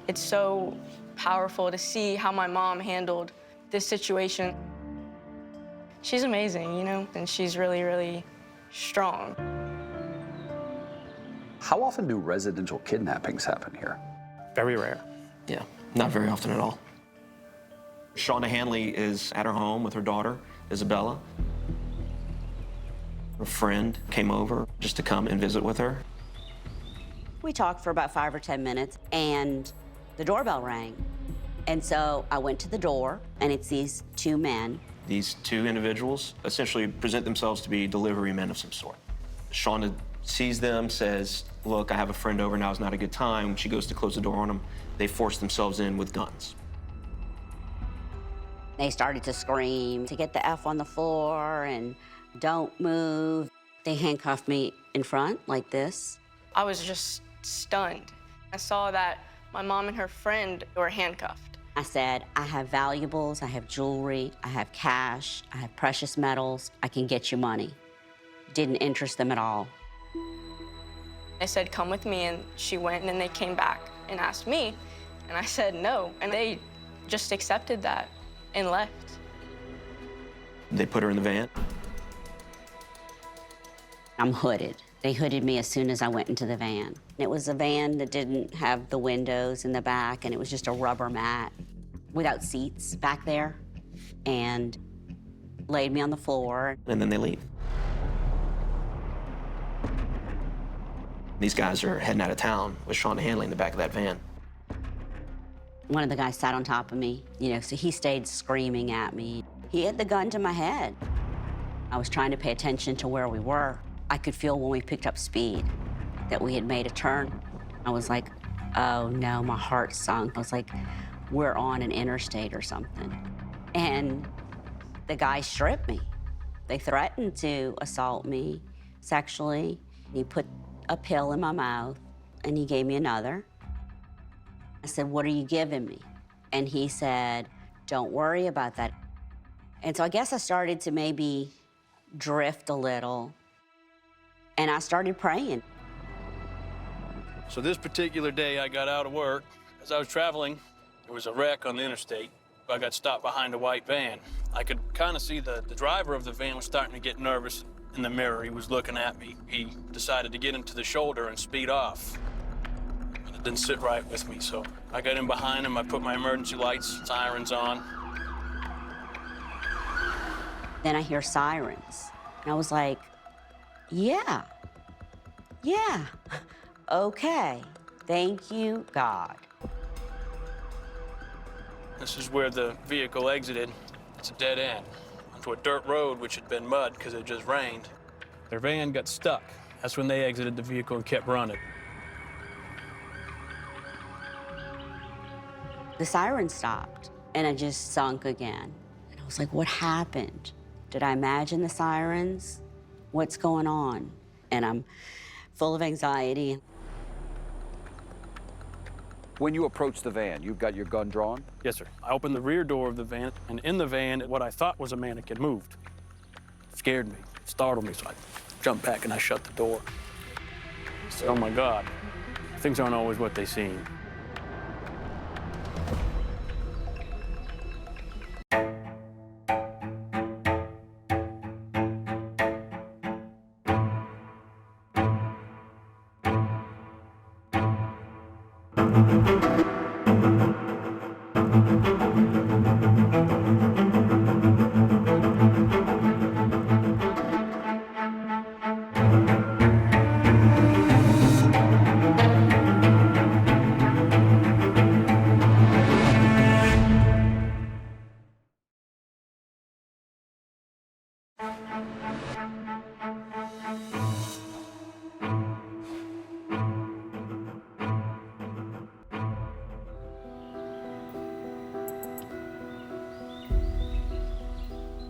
It's so powerful to see how my mom handled this situation. She's amazing, you know, and she's really, really strong. How often do residential kidnappings happen here? Very rare. Yeah, not very often at all. Schanda Handley is at her home with her daughter, Isabella. Her friend came over just to come and visit with her. We talked for about 5 or 10 minutes, and the doorbell rang. And so I went to the door, and it's these two men. These two individuals essentially present themselves to be delivery men of some sort. Schanda sees them, says, look, I have a friend over, now is not a good time. She goes to close the door on them. They force themselves in with guns. They started to scream, to get the F on the floor, and don't move. They handcuffed me in front like this. I was just stunned. I saw that my mom and her friend were handcuffed. I said, I have valuables, I have jewelry, I have cash, I have precious metals, I can get you money. Didn't interest them at all. I said, come with me, and she went, and then they came back and asked me, and I said no, and they just accepted that and left. They put her in the van. I'm hooded. They hooded me as soon as I went into the van. It was a van that didn't have the windows in the back, and it was just a rubber mat without seats back there, and laid me on the floor. And then they leave. These guys are heading out of town with Schanda Handley in the back of that van. One of the guys sat on top of me, you know, so he stayed screaming at me. He had the gun to my head. I was trying to pay attention to where we were. I could feel when we picked up speed that we had made a turn. I was like, oh no, my heart sunk. I was like, we're on an interstate or something. And the guy stripped me. They threatened to assault me sexually. He put a pill in my mouth, and he gave me another. I said, what are you giving me? And he said, don't worry about that. And so I guess I started to maybe drift a little, and I started praying. So this particular day, I got out of work. As I was traveling, there was a wreck on the interstate. I got stopped behind a white van. I could kind of see the driver of the van was starting to get nervous in the mirror. He was looking at me. He decided to get into the shoulder and speed off. It didn't sit right with me, so I got in behind him. I put my emergency lights, sirens on. Then I hear sirens, and I was like, yeah, okay, thank you, God. This is where the vehicle exited. It's a dead end onto a dirt road, which had been mud because it just rained. Their van got stuck. That's when they exited the vehicle and kept running. The siren stopped, and I just sunk again. And I was like, what happened? Did I imagine the sirens? What's going on? And I'm full of anxiety. When you approach the van, you've got your gun drawn? Yes, sir. I opened the rear door of the van, and in the van, what I thought was a mannequin moved. It scared me, startled me, so I jumped back and I shut the door. I said, oh my God, things aren't always what they seem.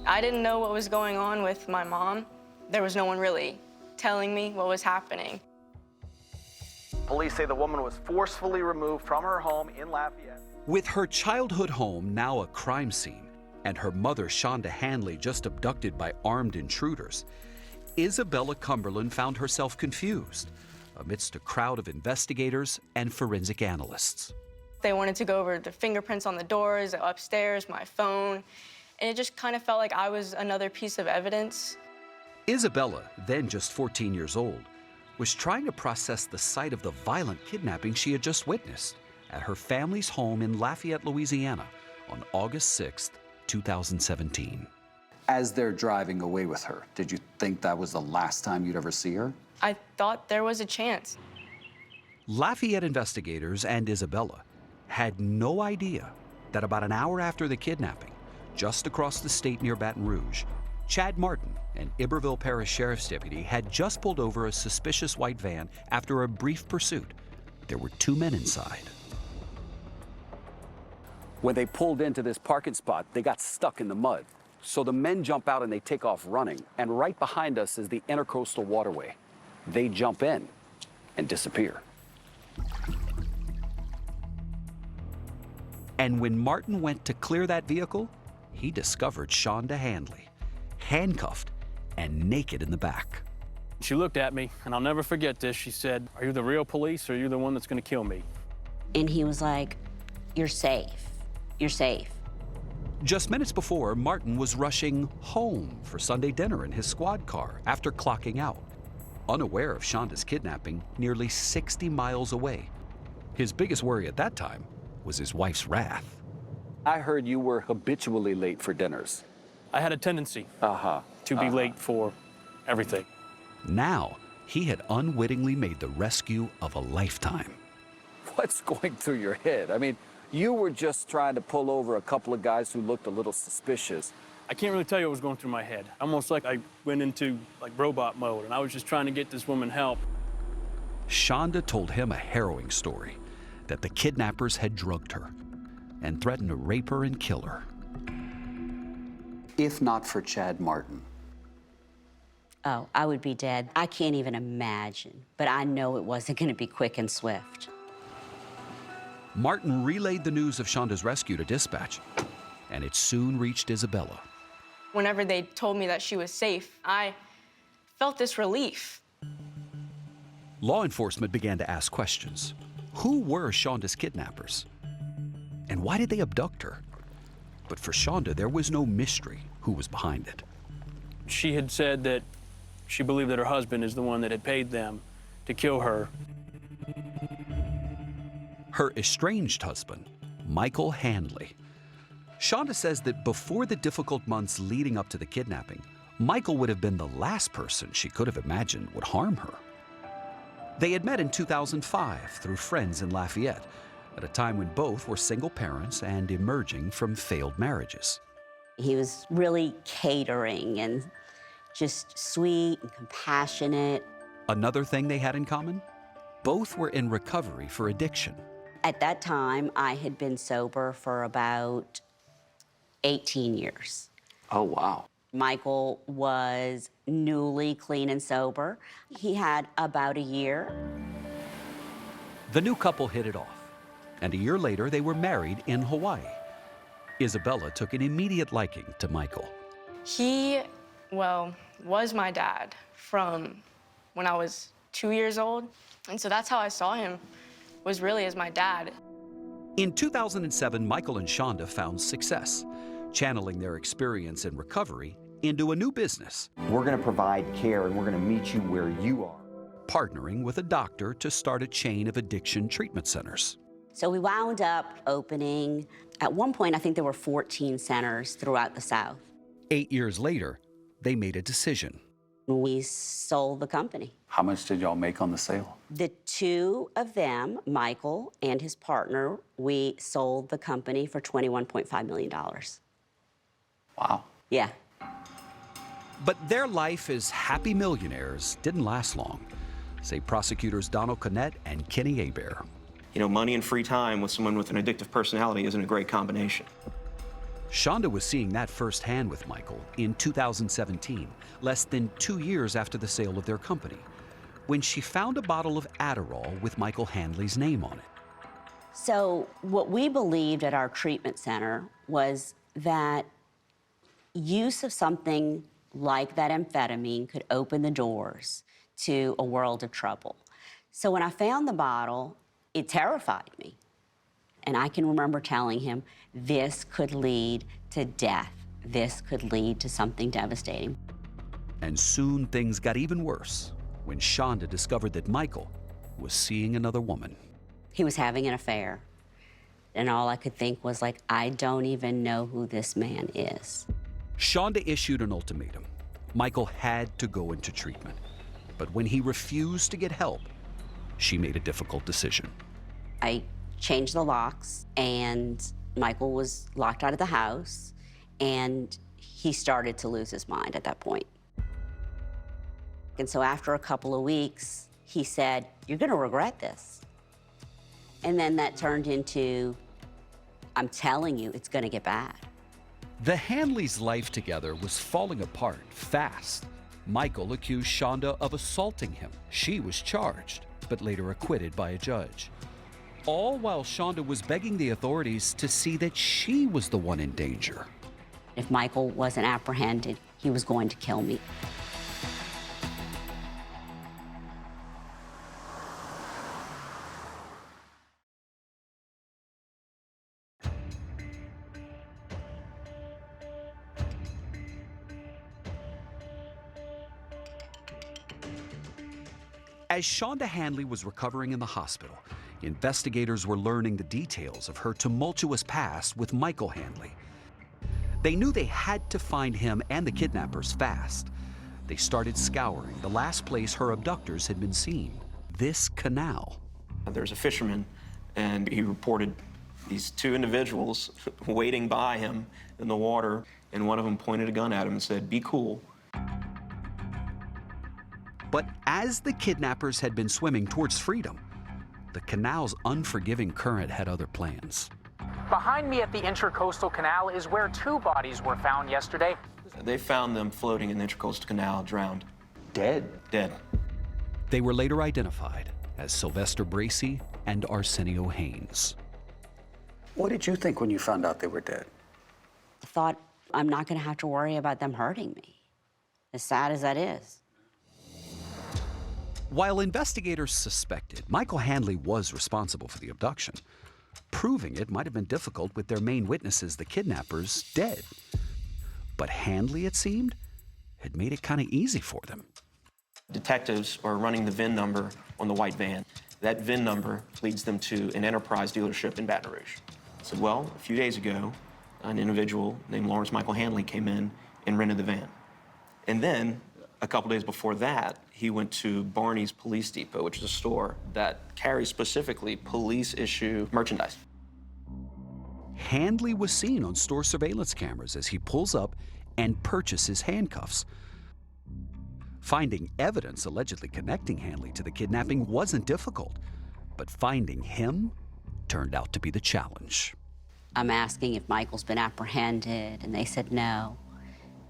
I didn't know what was going on with my mom. There was no one really telling me what was happening. Police say the woman was forcefully removed from her home in Lafayette. With her childhood home now a crime scene, and her mother, Schanda Handley, just abducted by armed intruders, Isabella Cumberland found herself confused amidst a crowd of investigators and forensic analysts. They wanted to go over the fingerprints on the doors, upstairs, my phone, and it just kind of felt like I was another piece of evidence. Isabella, then just 14 years old, was trying to process the sight of the violent kidnapping she had just witnessed at her family's home in Lafayette, Louisiana on August 6th, 2017. As they're driving away with her, did you think that was the last time you'd ever see her? I thought there was a chance. Lafayette investigators and Isabella had no idea that about an hour after the kidnapping, just across the state near Baton Rouge, Chad Martin, an Iberville Parish Sheriff's deputy, had just pulled over a suspicious white van after a brief pursuit. There were 2 men inside. When they pulled into this parking spot, they got stuck in the mud. So the men jump out and they take off running. And right behind us is the Intercoastal Waterway. They jump in and disappear. And when Martin went to clear that vehicle, he discovered Schanda Handley, handcuffed and naked in the back. She looked at me, and I'll never forget this. She said, "Are you the real police, or are you the one that's gonna kill me?" And he was like, "You're safe. You're safe." Just minutes before, Martin was rushing home for Sunday dinner in his squad car after clocking out, unaware of Shanda's kidnapping nearly 60 miles away. His biggest worry at that time was his wife's wrath. I heard you were habitually late for dinners. I had a tendency to be late for everything. Now, he had unwittingly made the rescue of a lifetime. What's going through your head? I mean, you were just trying to pull over a couple of guys who looked a little suspicious. I can't really tell you what was going through my head. Almost like I went into robot mode, and I was just trying to get this woman help. Schanda told him a harrowing story, that the kidnappers had drugged her and threatened to rape her and kill her. If not for Chad Martin. Oh, I would be dead. I can't even imagine, but I know it wasn't going to be quick and swift. Martin relayed the news of Shanda's rescue to dispatch, and it soon reached Isabella. Whenever they told me that she was safe, I felt this relief. Law enforcement began to ask questions. Who were Shanda's kidnappers? And why did they abduct her? But for Schanda, there was no mystery who was behind it. She had said that she believed that her husband is the one that had paid them to kill her. Her estranged husband, Michael Handley. Schanda says that before the difficult months leading up to the kidnapping, Michael would have been the last person she could have imagined would harm her. They had met in 2005 through friends in Lafayette, at a time when both were single parents and emerging from failed marriages. He was really catering and just sweet and compassionate. Another thing they had in common? Both were in recovery for addiction. At that time, I had been sober for about 18 years. Oh, wow. Michael was newly clean and sober. He had about a year. The new couple hit it off, and a year later, they were married in Hawaii. Isabella took an immediate liking to Michael. He, well, was my dad from when I was 2 years old. And so that's how I saw him, was really as my dad. In 2007, Michael and Schanda found success, channeling their experience in recovery into a new business. We're going to provide care, and we're going to meet you where you are. Partnering with a doctor to start a chain of addiction treatment centers. So we wound up opening, at one point, I think there were 14 centers throughout the South. 8 years later, they made a decision. We sold the company. How much did y'all make on the sale? The two of them, Michael and his partner, we sold the company for $21.5 million. Wow. Yeah. But their life as happy millionaires didn't last long, say prosecutors Donald Connett and Kenny Hebert. You know, money and free time with someone with an addictive personality isn't a great combination. Schanda was seeing that firsthand with Michael in 2017, less than 2 years after the sale of their company, when she found a bottle of Adderall with Michael Handley's name on it. So what we believed at our treatment center was that use of something like that amphetamine could open the doors to a world of trouble. So when I found the bottle, it terrified me. And I can remember telling him, this could lead to death. This could lead to something devastating. And soon things got even worse when Schanda discovered that Michael was seeing another woman. He was having an affair. And all I could think was like, I don't even know who this man is. Schanda issued an ultimatum. Michael had to go into treatment. But when he refused to get help, she made a difficult decision. I changed the locks, and Michael was locked out of the house, and he started to lose his mind at that point. And so after a couple of weeks, he said, "You're gonna regret this." And then that turned into, "I'm telling you, it's gonna get bad." The Handleys' life together was falling apart fast. Michael accused Schanda of assaulting him. She was charged, but later acquitted by a judge. All while Schanda was begging the authorities to see that she was the one in danger. If Michael wasn't apprehended, he was going to kill me. As Schanda Handley was recovering in the hospital, investigators were learning the details of her tumultuous past with Michael Handley. They knew they had to find him and the kidnappers fast. They started scouring the last place her abductors had been seen, this canal. There was a fisherman, and he reported these two individuals waiting by him in the water, and one of them pointed a gun at him and said, "Be cool." But as the kidnappers had been swimming towards freedom, the canal's unforgiving current had other plans. Behind me at the Intracoastal Canal is where two bodies were found yesterday. They found them floating in the Intracoastal Canal, drowned. Dead? Dead. They were later identified as Sylvester Bracey and Arsenio Haynes. What did you think when you found out they were dead? I thought, I'm not gonna have to worry about them hurting me, as sad as that is. While investigators suspected Michael Handley was responsible for the abduction, proving it might have been difficult with their main witnesses, the kidnappers, dead. But Handley, it seemed, had made it kind of easy for them. Detectives are running the VIN number on the white van. That VIN number leads them to an Enterprise dealership in Baton Rouge. I said, well, a few days ago, an individual named Lawrence Michael Handley came in and rented the van. And then, a couple days before that, he went to Barney's Police Depot, which is a store that carries specifically police-issue merchandise. Handley was seen on store surveillance cameras as he pulls up and purchases handcuffs. Finding evidence allegedly connecting Handley to the kidnapping wasn't difficult, but finding him turned out to be the challenge. I'm asking if Michael's been apprehended, and they said no.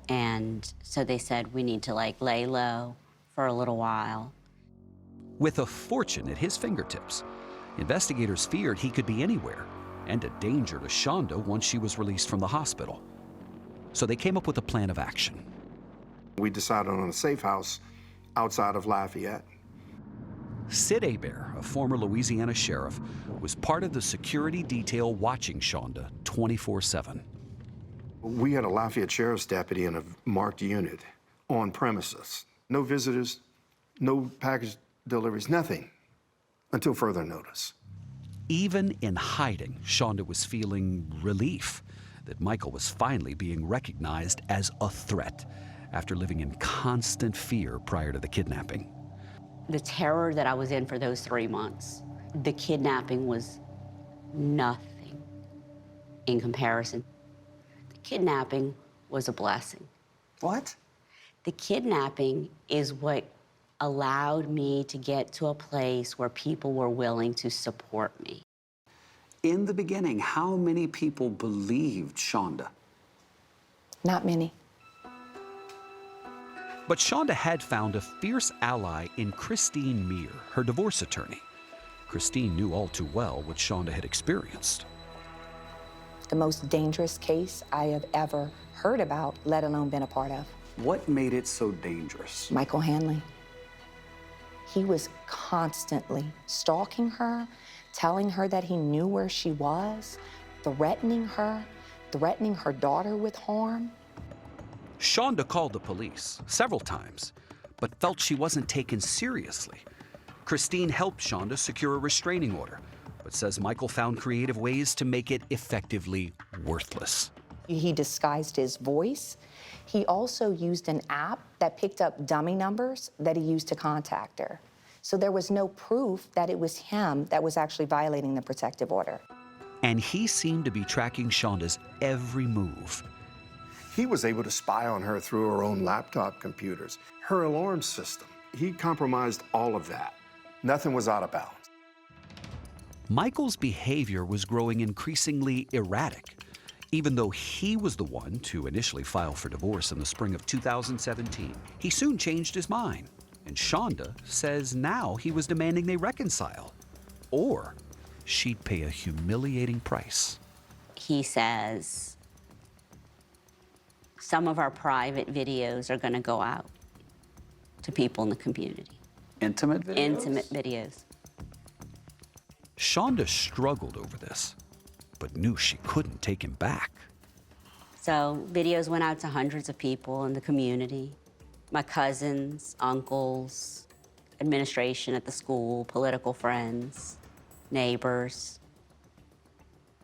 And so they said, we need to lay low for a little while. With a fortune at his fingertips, investigators feared he could be anywhere and a danger to Schanda once she was released from the hospital. So they came up with a plan of action. We decided on a safe house outside of Lafayette. Sid Hebert, a former Louisiana sheriff, was part of the security detail watching Schanda 24/7. We had a Lafayette sheriff's deputy in a marked unit on premises. No visitors, no package deliveries, nothing until further notice. Even in hiding, Schanda was feeling relief that Michael was finally being recognized as a threat after living in constant fear prior to the kidnapping. The terror that I was in for those 3 months, the kidnapping was nothing in comparison. The kidnapping was a blessing. What? The kidnapping is what allowed me to get to a place where people were willing to support me. In the beginning, how many people believed Schanda? Not many. But Schanda had found a fierce ally in Christine Meir, her divorce attorney. Christine knew all too well what Schanda had experienced. The most dangerous case I have ever heard about, let alone been a part of. What made it so dangerous? Michael Handley. He was constantly stalking her, telling her that he knew where she was, threatening her daughter with harm. Schanda called the police several times, but felt she wasn't taken seriously. Christine helped Schanda secure a restraining order, but says Michael found creative ways to make it effectively worthless. He disguised his voice. He also used an app that picked up dummy numbers that he used to contact her. So there was no proof that it was him that was actually violating the protective order. And he seemed to be tracking Shanda's every move. He was able to spy on her through her own laptop computers, her alarm system. He compromised all of that. Nothing was out of bounds. Michael's behavior was growing increasingly erratic, even though he was the one to initially file for divorce in the spring of 2017. He soon changed his mind, and Schanda says now he was demanding they reconcile, or she'd pay a humiliating price. He says, some of our private videos are going to go out to people in the community. Intimate videos? Intimate videos. Schanda struggled over this, but knew she couldn't take him back. So videos went out to hundreds of people in the community. My cousins, uncles, administration at the school, political friends, neighbors.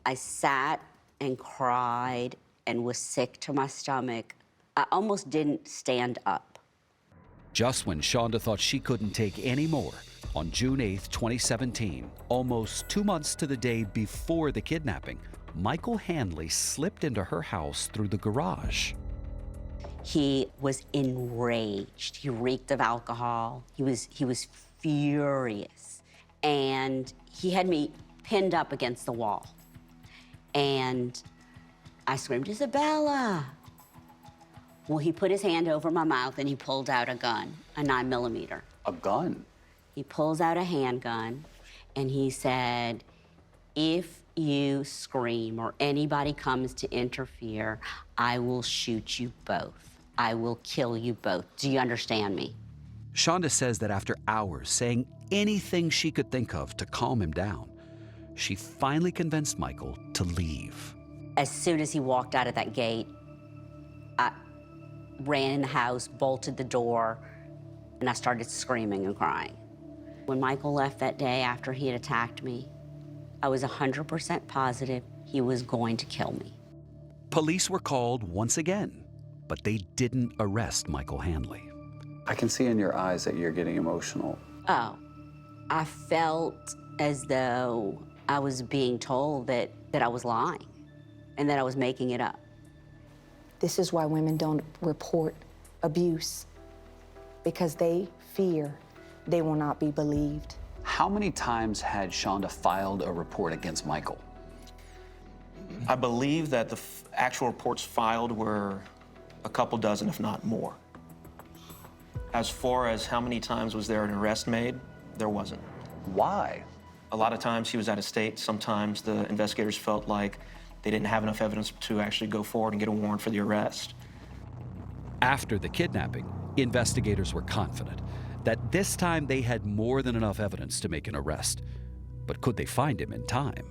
I sat and cried and was sick to my stomach. I almost didn't stand up. Just when Schanda thought she couldn't take any more, on June 8th, 2017, almost 2 months to the day before the kidnapping, Michael Handley slipped into her house through the garage. He was enraged. He reeked of alcohol. He was furious. And he had me pinned up against the wall. And I screamed, "Isabella!" Well, he put his hand over my mouth and he pulled out a gun, a 9mm. A gun? He pulls out a handgun and he said, "If you scream or anybody comes to interfere, I will shoot you both. I will kill you both. Do you understand me?" Schanda says that after hours saying anything she could think of to calm him down, she finally convinced Michael to leave. As soon as he walked out of that gate, I ran in the house, bolted the door, and I started screaming and crying. When Michael left that day after he had attacked me, I was 100% positive he was going to kill me. Police were called once again, but they didn't arrest Michael Handley. I can see in your eyes that you're getting emotional. Oh, I felt as though I was being told that I was lying and that I was making it up. This is why women don't report abuse, because they fear they will not be believed. How many times had Schanda filed a report against Michael? I believe that the actual reports filed were a couple dozen, if not more. As far as how many times was there an arrest made, there wasn't. Why? A lot of times he was out of state. Sometimes the investigators felt like they didn't have enough evidence to actually go forward and get a warrant for the arrest. After the kidnapping, investigators were confident that this time they had more than enough evidence to make an arrest. But could they find him in time?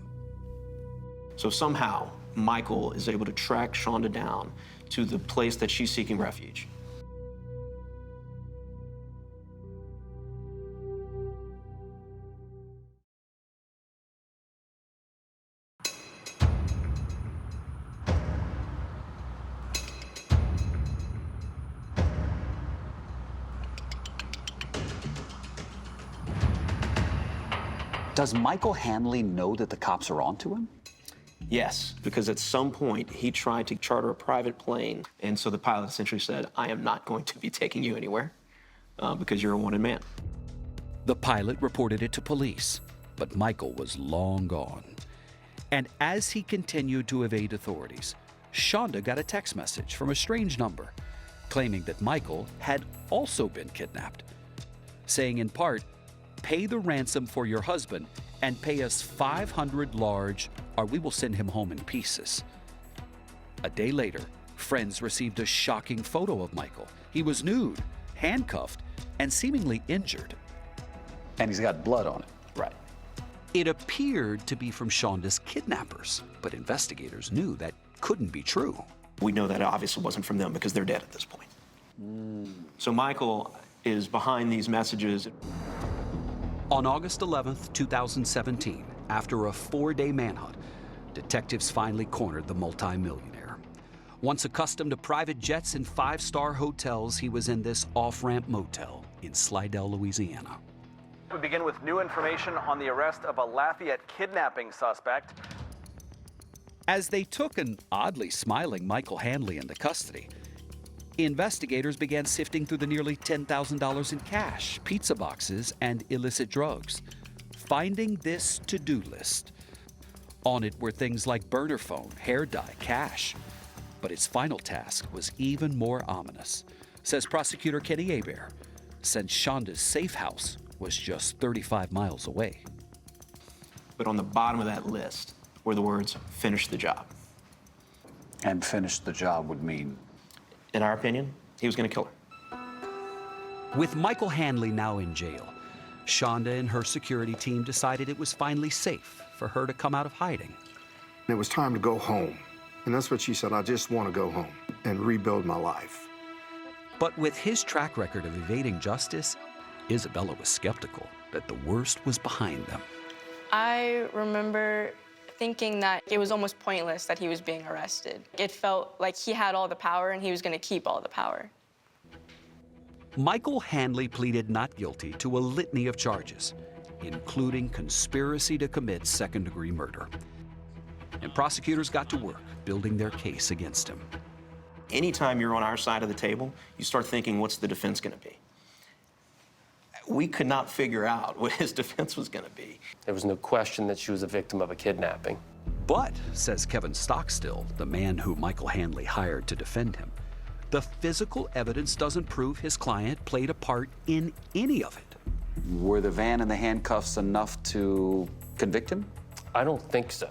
So somehow, Michael is able to track Schanda down to the place that she's seeking refuge. Does Michael Handley know that the cops are onto him? Yes, because at some point he tried to charter a private plane, and so the pilot essentially said, "I am not going to be taking you anywhere because you're a wanted man." The pilot reported it to police, but Michael was long gone. And as he continued to evade authorities, Schanda got a text message from a strange number claiming that Michael had also been kidnapped, saying in part, "Pay the ransom for your husband and pay us 500 large, or we will send him home in pieces." A day later, friends received a shocking photo of Michael. He was nude, handcuffed, and seemingly injured. And he's got blood on it. Right. It appeared to be from Shanda's kidnappers, but investigators knew that couldn't be true. We know that it obviously wasn't from them because they're dead at this point. So Michael is behind these messages. On August 11th, 2017, after a 4-day manhunt, detectives finally cornered the multimillionaire. Once accustomed to private jets and 5-star hotels, he was in this off-ramp motel in Slidell, Louisiana. We begin with new information on the arrest of a Lafayette kidnapping suspect. As they took an oddly smiling Michael Handley into custody, investigators began sifting through the nearly $10,000 in cash, pizza boxes, and illicit drugs, finding this to-do list. On it were things like burner phone, hair dye, cash. But its final task was even more ominous, says prosecutor Kenny Hebert, since Shanda's safe house was just 35 miles away. But on the bottom of that list were the words, "Finish the job." And finish the job would mean? In our opinion, he was going to kill her. With Michael Handley now in jail, Schanda and her security team decided it was finally safe for her to come out of hiding. It was time to go home. And that's what she said, I just want to go home and rebuild my life. But with his track record of evading justice, Isabella was skeptical that the worst was behind them. I remember thinking that it was almost pointless that he was being arrested. It felt like he had all the power and he was going to keep all the power. Michael Handley pleaded not guilty to a litany of charges, including conspiracy to commit second-degree murder. And prosecutors got to work building their case against him. Anytime you're on our side of the table, you start thinking, what's the defense going to be? We could not figure out what his defense was going to be. There was no question that she was a victim of a kidnapping. But, says Kevin Stockstill, the man who Michael Handley hired to defend him, the physical evidence doesn't prove his client played a part in any of it. Were the van and the handcuffs enough to convict him? I don't think so.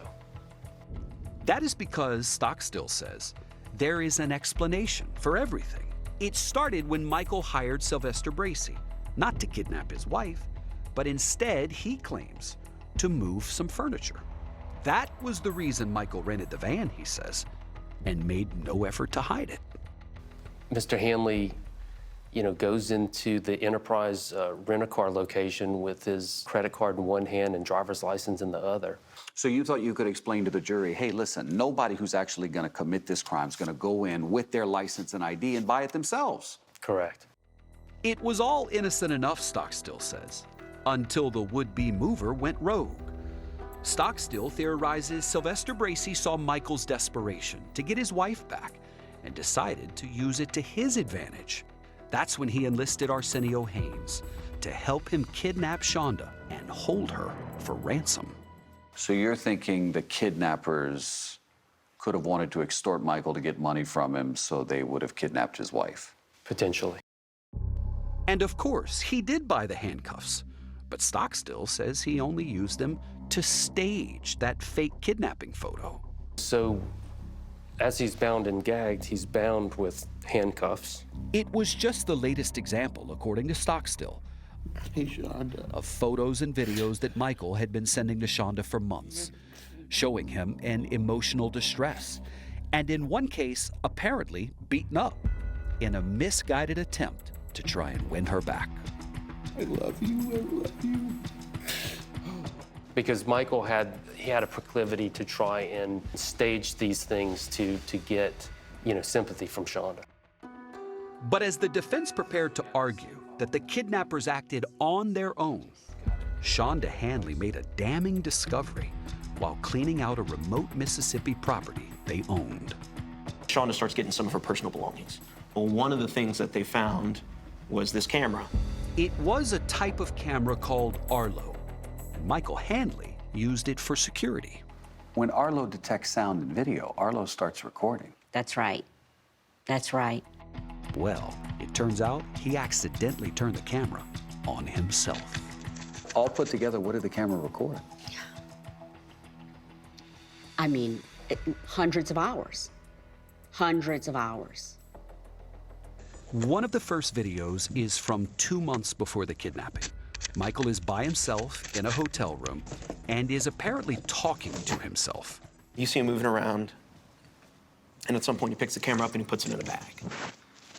That is because, Stockstill says, there is an explanation for everything. It started when Michael hired Sylvester Bracey, not to kidnap his wife, but instead, he claims, to move some furniture. That was the reason Michael rented the van, he says, and made no effort to hide it. Mr. Handley, goes into the Enterprise rent-a-car location with his credit card in one hand and driver's license in the other. So you thought you could explain to the jury, hey, listen, nobody who's actually going to commit this crime is going to go in with their license and ID and buy it themselves. Correct. It was all innocent enough, Stockstill says, until the would-be mover went rogue. Stockstill theorizes Sylvester Bracey saw Michael's desperation to get his wife back and decided to use it to his advantage. That's when he enlisted Arsenio Haynes to help him kidnap Schanda and hold her for ransom. So you're thinking the kidnappers could have wanted to extort Michael to get money from him, so they would have kidnapped his wife? Potentially. And of course, he did buy the handcuffs, but Stockstill says he only used them to stage that fake kidnapping photo. So, as he's bound and gagged, he's bound with handcuffs. It was just the latest example, according to Stockstill, of photos and videos that Michael had been sending to Schanda for months, showing him in emotional distress, and in one case, apparently beaten up, in a misguided attempt to try and win her back. I love you, I love you. Because Michael had a proclivity to try and stage these things to get, sympathy from Schanda. But as the defense prepared to argue that the kidnappers acted on their own, Schanda Handley made a damning discovery while cleaning out a remote Mississippi property they owned. Schanda starts getting some of her personal belongings. Well, one of the things that they found was this camera. It was a type of camera called Arlo, and Michael Handley used it for security. When Arlo detects sound and video, Arlo starts recording. That's right. That's right. Well, it turns out he accidentally turned the camera on himself. All put together, what did the camera record? I mean, hundreds of hours. Hundreds of hours. One of the first videos is from 2 months before the kidnapping, Michael is by himself in a hotel room and is apparently talking to himself. You see him moving around, and at some point he picks the camera up and he puts it in a bag.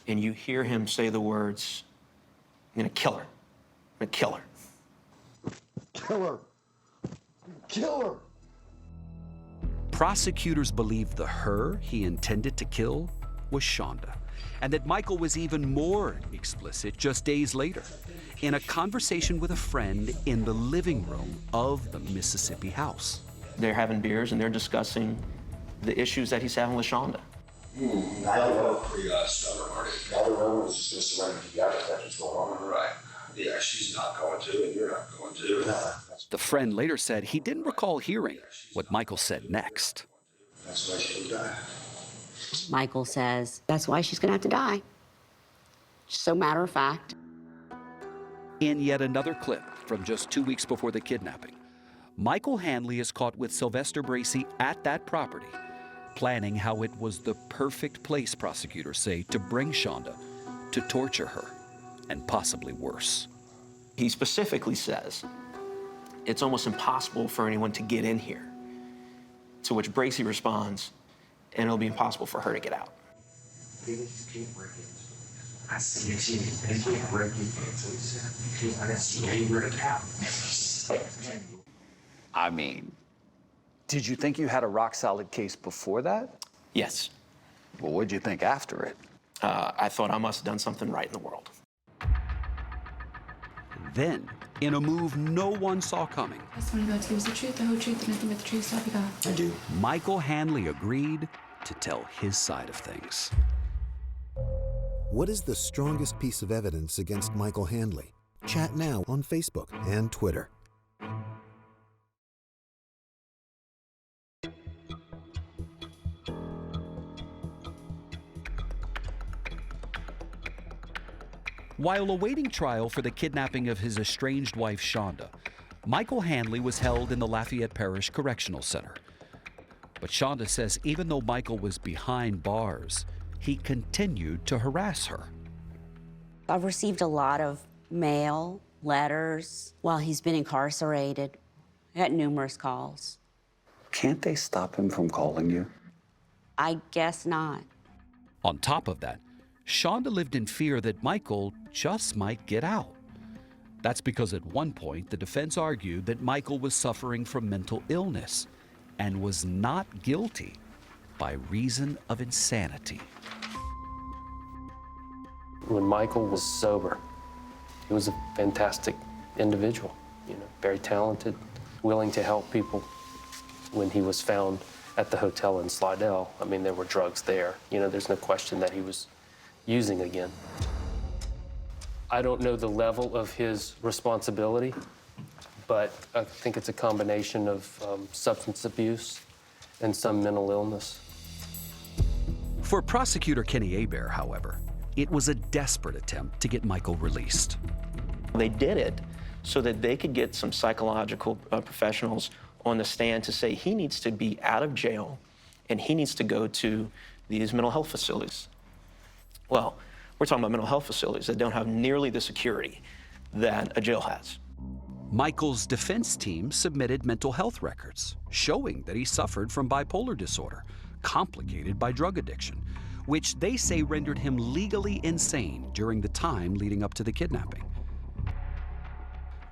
And you hear him say the words, "I'm gonna kill her. I'm gonna kill her." Kill her. Kill her. Prosecutors believe the her he intended to kill was Schanda, and that Michael was even more explicit just days later in a conversation with a friend in the living room of the Mississippi house. They're having beers and they're discussing the issues that he's having with Schanda. Neither one are pretty stubborn. Neither one was just gonna surrender together. That's what's going on. Right. Yeah, she's not going to, and you're not going to. The friend later said he didn't recall hearing what Michael said next. That's why she'll die. Michael says, that's why she's gonna have to die. So matter of fact. In yet another clip from just 2 weeks before the kidnapping, Michael Handley is caught with Sylvester Bracey at that property, planning how it was the perfect place, prosecutors say, to bring Schanda to torture her, and possibly worse. He specifically says, it's almost impossible for anyone to get in here. To which Bracey responds, and it'll be impossible for her to get out. I mean, did you think you had a rock-solid case before that? Yes. Well, what'd you think after it? I thought I must have done something right in the world. Then, in a move no one saw coming, I just want to go tell you the truth, the whole truth, and nothing but the truth, so help you God. I do. Michael Handley agreed to tell his side of things. What is the strongest piece of evidence against Michael Handley? Chat now on Facebook and Twitter. While awaiting trial for the kidnapping of his estranged wife, Schanda, Michael Handley was held in the Lafayette Parish Correctional Center. But Schanda says even though Michael was behind bars, he continued to harass her. I've received a lot of mail, letters while he's been incarcerated. I got numerous calls. Can't they stop him from calling you? I guess not. On top of that, Schanda lived in fear that Michael just might get out. That's because at one point, the defense argued that Michael was suffering from mental illness and was not guilty by reason of insanity. When Michael was sober, he was a fantastic individual, very talented, willing to help people. When he was found at the hotel in Slidell, I mean, there were drugs there. There's no question that he was using again. I don't know the level of his responsibility, but I think it's a combination of substance abuse and some mental illness. For prosecutor Kenny Hebert, however, it was a desperate attempt to get Michael released. They did it so that they could get some psychological professionals on the stand to say he needs to be out of jail and he needs to go to these mental health facilities. Well, we're talking about mental health facilities that don't have nearly the security that a jail has. Michael's defense team submitted mental health records showing that he suffered from bipolar disorder, complicated by drug addiction, which they say rendered him legally insane during the time leading up to the kidnapping.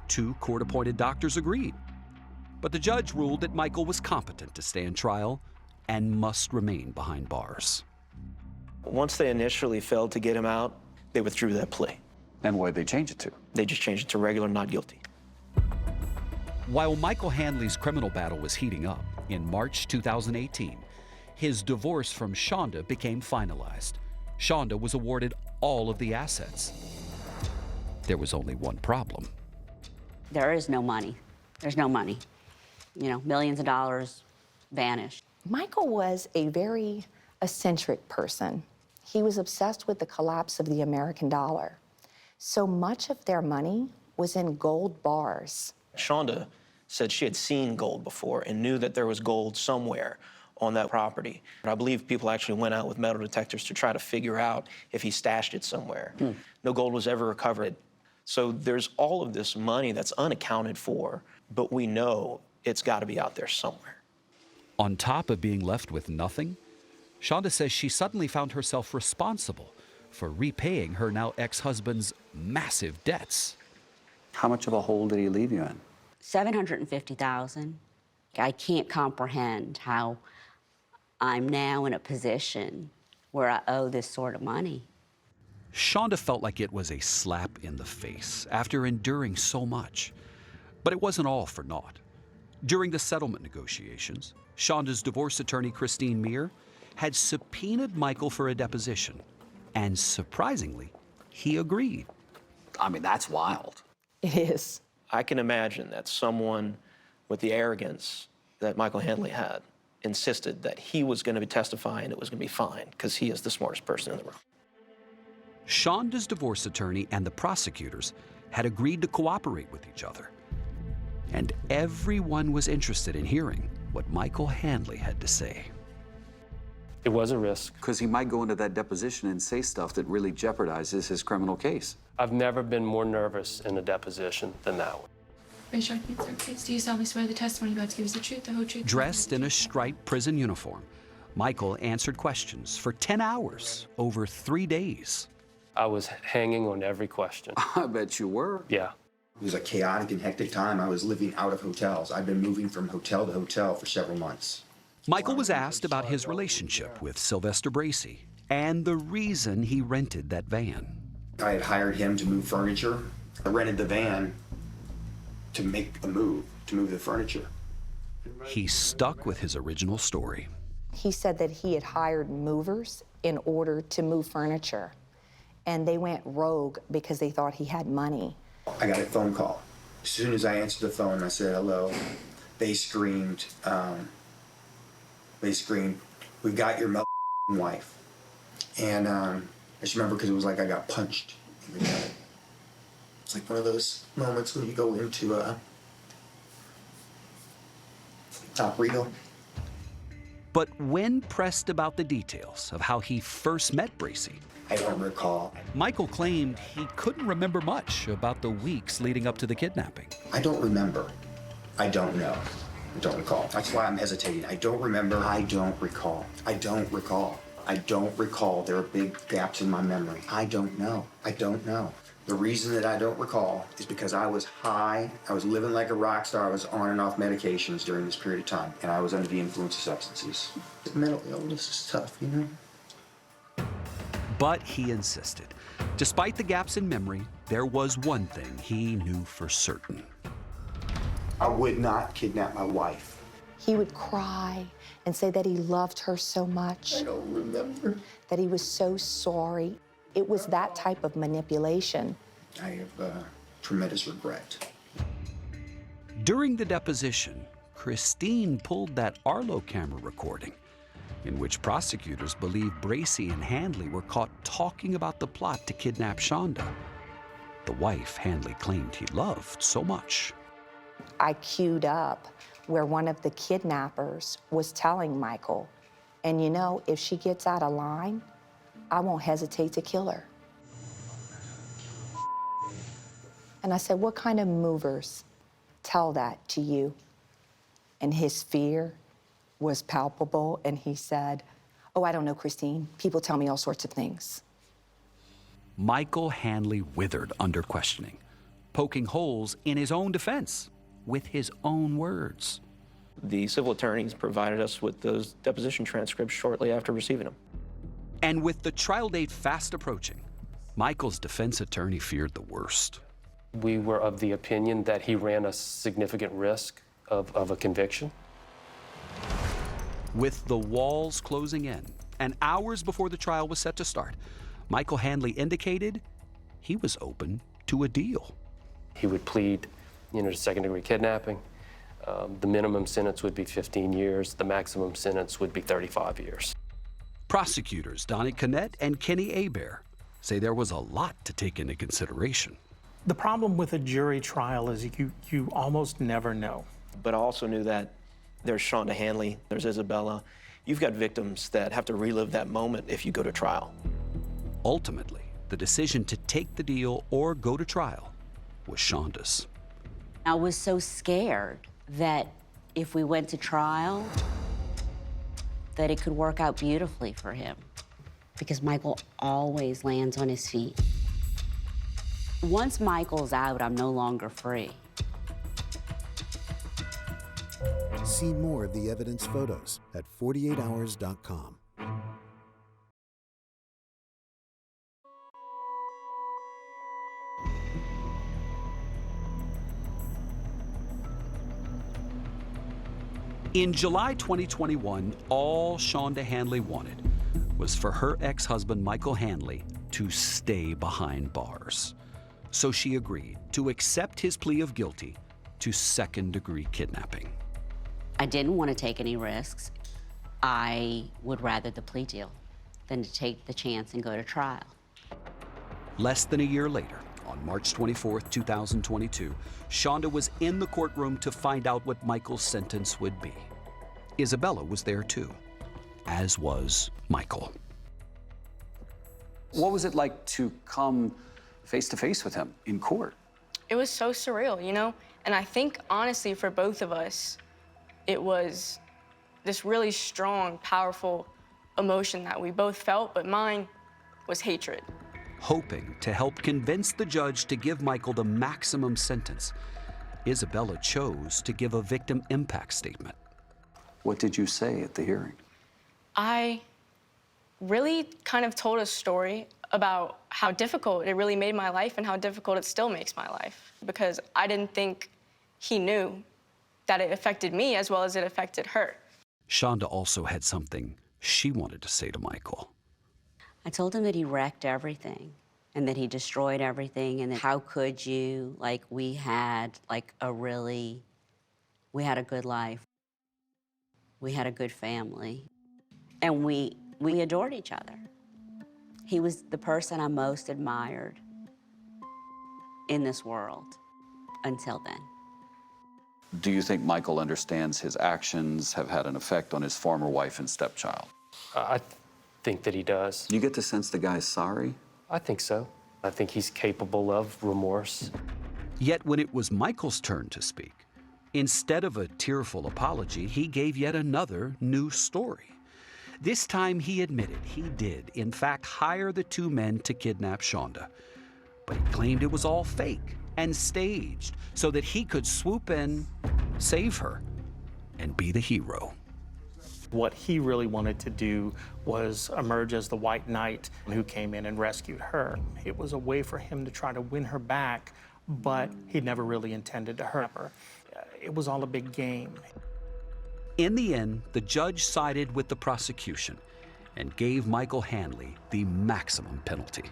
2 court-appointed doctors agreed, but the judge ruled that Michael was competent to stand trial and must remain behind bars. Once they initially failed to get him out, they withdrew that plea. And what did they change it to? They just changed it to regular not guilty. While Michael Handley's criminal battle was heating up, in March 2018, his divorce from Schanda became finalized. Schanda was awarded all of the assets. There was only one problem. There is no money. There's no money. Millions of dollars vanished. Michael was a very eccentric person. He was obsessed with the collapse of the American dollar. So much of their money was in gold bars. Schanda said she had seen gold before and knew that there was gold somewhere on that property. I believe people actually went out with metal detectors to try to figure out if he stashed it somewhere. No gold was ever recovered. So there's all of this money that's unaccounted for, but we know it's got to be out there somewhere. On top of being left with nothing, Schanda says she suddenly found herself responsible for repaying her now ex-husband's massive debts. How much of a hole did he leave you in? $750,000. I can't comprehend how I'm now in a position where I owe this sort of money. Schanda felt like it was a slap in the face after enduring so much. But it wasn't all for naught. During the settlement negotiations, Shanda's divorce attorney, Christine Meir, had subpoenaed Michael for a deposition. And surprisingly, he agreed. I mean, that's wild. It is. I can imagine that someone with the arrogance that Michael Handley had insisted that he was going to be testifying and it was going to be fine because he is the smartest person in the room. Shanda's divorce attorney and the prosecutors had agreed to cooperate with each other. And everyone was interested in hearing what Michael Handley had to say. It was a risk. Because he might go into that deposition and say stuff that really jeopardizes his criminal case. I've never been more nervous in a deposition than that one. Raise your right hand, sir, please. Do you solemnly swear the testimony you're about to give is the truth, the whole truth? Dressed in a striped prison uniform, Michael answered questions for 10 hours over 3 days. I was hanging on every question. I bet you were. Yeah. It was a chaotic and hectic time. I was living out of hotels. I've been moving from hotel to hotel for several months. Michael was asked about his relationship with Sylvester Bracey and the reason he rented that van. I had hired him to move furniture. I rented the van to make the move, to move the furniture. He stuck with his original story. He said that he had hired movers in order to move furniture, and they went rogue because they thought he had money. I got a phone call. As soon as I answered the phone, I said, hello. They screamed, we've got your wife. And I just remember because it was like I got punched in the gut. It's like one of those moments when you go into a top reel. But when pressed about the details of how he first met Bracey, I don't recall. Michael claimed he couldn't remember much about the weeks leading up to the kidnapping. I don't remember. I don't know. I don't recall. That's why I'm hesitating. I don't remember. I don't recall. I don't recall. I don't recall. There are big gaps in my memory. I don't know. I don't know. The reason that I don't recall is because I was high. I was living like a rock star. I was on and off medications during this period of time, and I was under the influence of substances. Mental illness is tough, you know? But he insisted. Despite the gaps in memory, there was one thing he knew for certain. I would not kidnap my wife. He would cry and say that he loved her so much. I don't remember. That he was so sorry. It was that type of manipulation. I have tremendous regret. During the deposition, Christine pulled that Arlo camera recording in which prosecutors believe Bracey and Handley were caught talking about the plot to kidnap Schanda, the wife Handley claimed he loved so much. I queued up where one of the kidnappers was telling Michael, and you know, if she gets out of line, I won't hesitate to kill her. And I said, what kind of movers tell that to you? And his fear was palpable, and he said, oh, I don't know, Christine. People tell me all sorts of things. Michael Handley withered under questioning, poking holes in his own defense with his own words. The civil attorneys provided us with those deposition transcripts shortly after receiving them. And with the trial date fast approaching, Michael's defense attorney feared the worst. We were of the opinion that he ran a significant risk of a conviction. With the walls closing in, and hours before the trial was set to start, Michael Handley indicated he was open to a deal. He would plead, to second-degree kidnapping. The minimum sentence would be 15 years. The maximum sentence would be 35 years. Prosecutors Donnie Connett and Kenny Hebert say there was a lot to take into consideration. The problem with a jury trial is you almost never know. But I also knew that there's Schanda Handley, there's Isabella. You've got victims that have to relive that moment if you go to trial. Ultimately, the decision to take the deal or go to trial was Schonda's. I was so scared that if we went to trial, that it could work out beautifully for him, because Michael always lands on his feet. Once Michael's out, I'm no longer free. See more of the evidence photos at 48hours.com. In July 2021, all Schanda Handley wanted was for her ex-husband, Michael Handley, to stay behind bars. So she agreed to accept his plea of guilty to second-degree kidnapping. I didn't want to take any risks. I would rather the plea deal than to take the chance and go to trial. Less than a year later, on March 24, 2022, Schanda was in the courtroom to find out what Michael's sentence would be. Isabella was there too, as was Michael. What was it like to come face to face with him in court? It was so surreal, you know? And I think, honestly, for both of us, it was this really strong, powerful emotion that we both felt, but mine was hatred. Hoping to help convince the judge to give Michael the maximum sentence, Isabella chose to give a victim impact statement. What did you say at the hearing? I really kind of told a story about how difficult it really made my life and how difficult it still makes my life, because I didn't think he knew that it affected me as well as it affected her. Schanda also had something she wanted to say to Michael. I told him that he wrecked everything and that he destroyed everything, and that how could you, like, we had a good life. We had a good family, and we adored each other. He was the person I most admired in this world until then. Do you think Michael understands his actions have had an effect on his former wife and stepchild? I think that he does. You get the sense the guy's sorry? I think so. I think he's capable of remorse. Yet when it was Michael's turn to speak, instead of a tearful apology, he gave yet another new story. This time he admitted he did, in fact, hire the two men to kidnap Schanda. But he claimed it was all fake and staged so that he could swoop in, save her, and be the hero. What he really wanted to do was emerge as the white knight who came in and rescued her. It was a way for him to try to win her back, but he never really intended to hurt her. It was all a big game. In the end, the judge sided with the prosecution and gave Michael Handley the maximum penalty.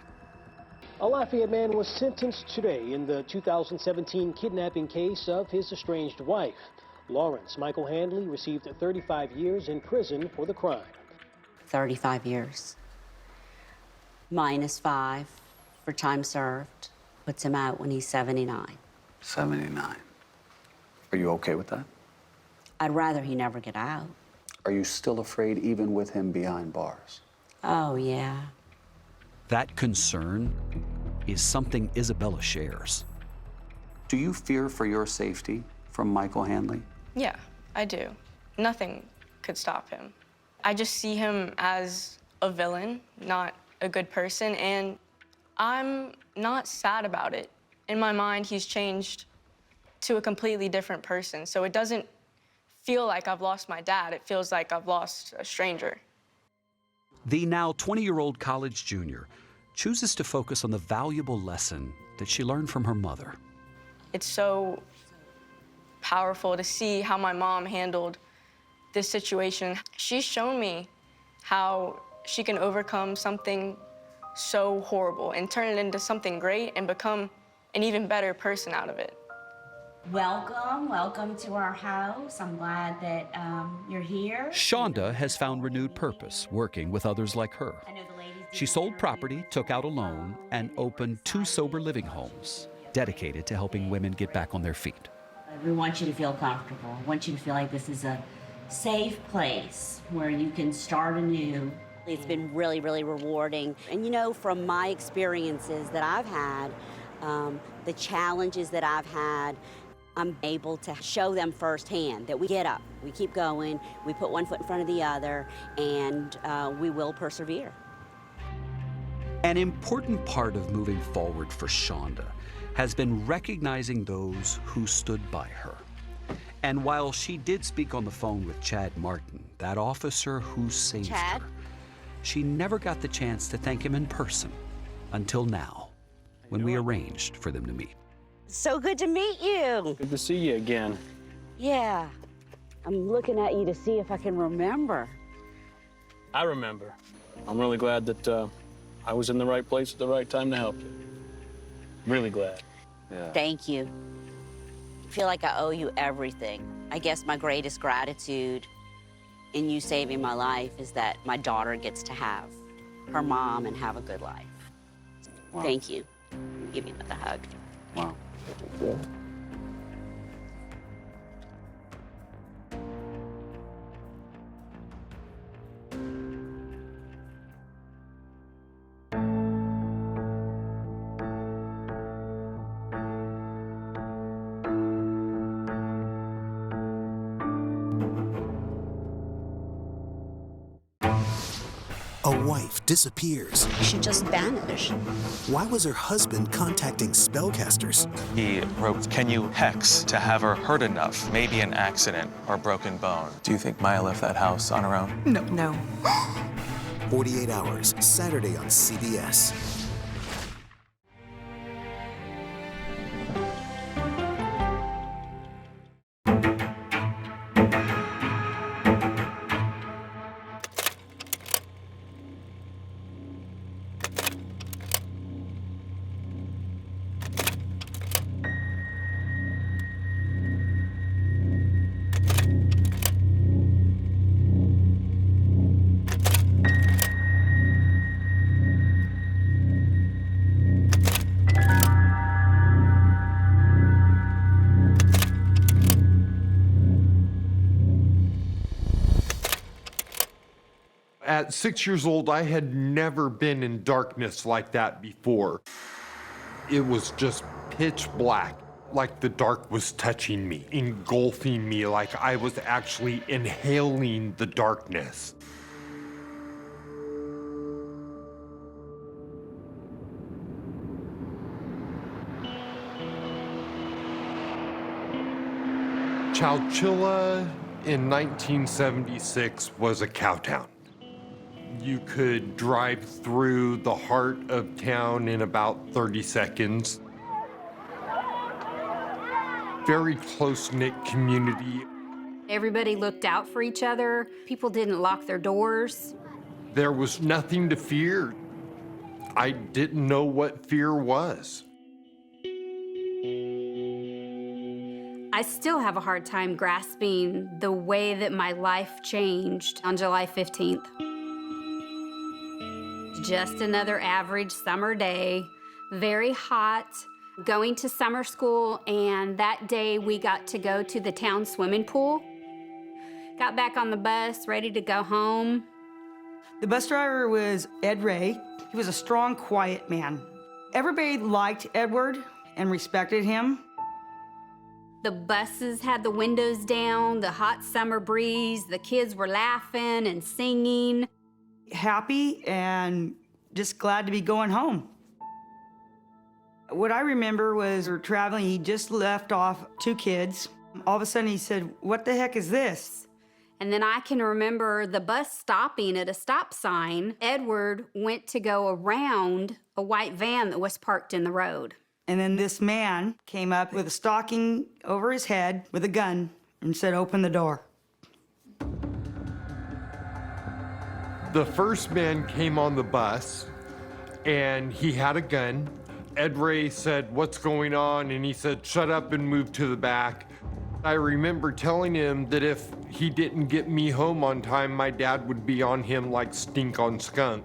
A Lafayette man was sentenced today in the 2017 kidnapping case of his estranged wife. Lawrence Michael Handley received 35 years in prison for the crime. 35 years. -5 for time served. Puts him out when he's 79. 79. Are you okay with that? I'd rather he never get out. Are you still afraid even with him behind bars? Oh, yeah. That concern is something Isabella shares. Do you fear for your safety from Michael Handley? Yeah, I do. Nothing could stop him. I just see him as a villain, not a good person, and I'm not sad about it. In my mind, he's changed to a completely different person, so it doesn't feel like I've lost my dad. It feels like I've lost a stranger. The now 20-year-old college junior chooses to focus on the valuable lesson that she learned from her mother. It's so powerful to see how my mom handled this situation. She's shown me how she can overcome something so horrible and turn it into something great and become an even better person out of it. Welcome to our house. I'm glad that you're here. Schanda has found renewed purpose working with others like her. She sold property, took out a loan, and opened 2 sober living homes dedicated to helping women get back on their feet. We want you to feel comfortable. I want you to feel like this is a safe place where you can start anew. It's been really, really rewarding. And you know, from my experiences that I've had, the challenges that I've had, I'm able to show them firsthand that we get up, we keep going, we put one foot in front of the other, and we will persevere. An important part of moving forward for Schanda has been recognizing those who stood by her. And while she did speak on the phone with Chad Martin, that officer who saved her, she never got the chance to thank him in person until now, when we arranged for them to meet. So good to meet you. Good to see you again. Yeah, I'm looking at you to see if I can remember. I remember. I'm really glad that I was in the right place at the right time to help you. Really glad. Yeah. Thank you. I feel like I owe you everything. I guess my greatest gratitude in you saving my life is that my daughter gets to have her mom and have a good life. Wow. Thank you. Give me another hug. Wow. Yeah. A wife disappears. She just vanished. Why was her husband contacting spellcasters? He wrote, "Can you hex to have her hurt enough? Maybe an accident or broken bone." Do you think Maya left that house on her own? No. No. 48 Hours, Saturday on CBS. At 6 years old, I had never been in darkness like that before. It was just pitch black, like the dark was touching me, engulfing me, like I was actually inhaling the darkness. Chowchilla in 1976 was a cow town. You could drive through the heart of town in about 30 seconds. Very close-knit community. Everybody looked out for each other. People didn't lock their doors. There was nothing to fear. I didn't know what fear was. I still have a hard time grasping the way that my life changed on July 15th. Just another average summer day, very hot, going to summer school, and that day we got to go to the town swimming pool. Got back on the bus, ready to go home. The bus driver was Ed Ray. He was a strong, quiet man. Everybody liked Edward and respected him. The buses had the windows down, the hot summer breeze, the kids were laughing and singing. Happy and just glad to be going home. What I remember was we're traveling, he just left off 2 kids. All of a sudden he said, "What the heck is this?" And then I can remember the bus stopping at a stop sign. Edward went to go around a white van that was parked in the road. And then this man came up with a stocking over his head with a gun and said, "Open the door." The first man came on the bus, and he had a gun. Ed Ray said, "What's going on?" And he said, "Shut up and move to the back." I remember telling him that if he didn't get me home on time, my dad would be on him like stink on skunk.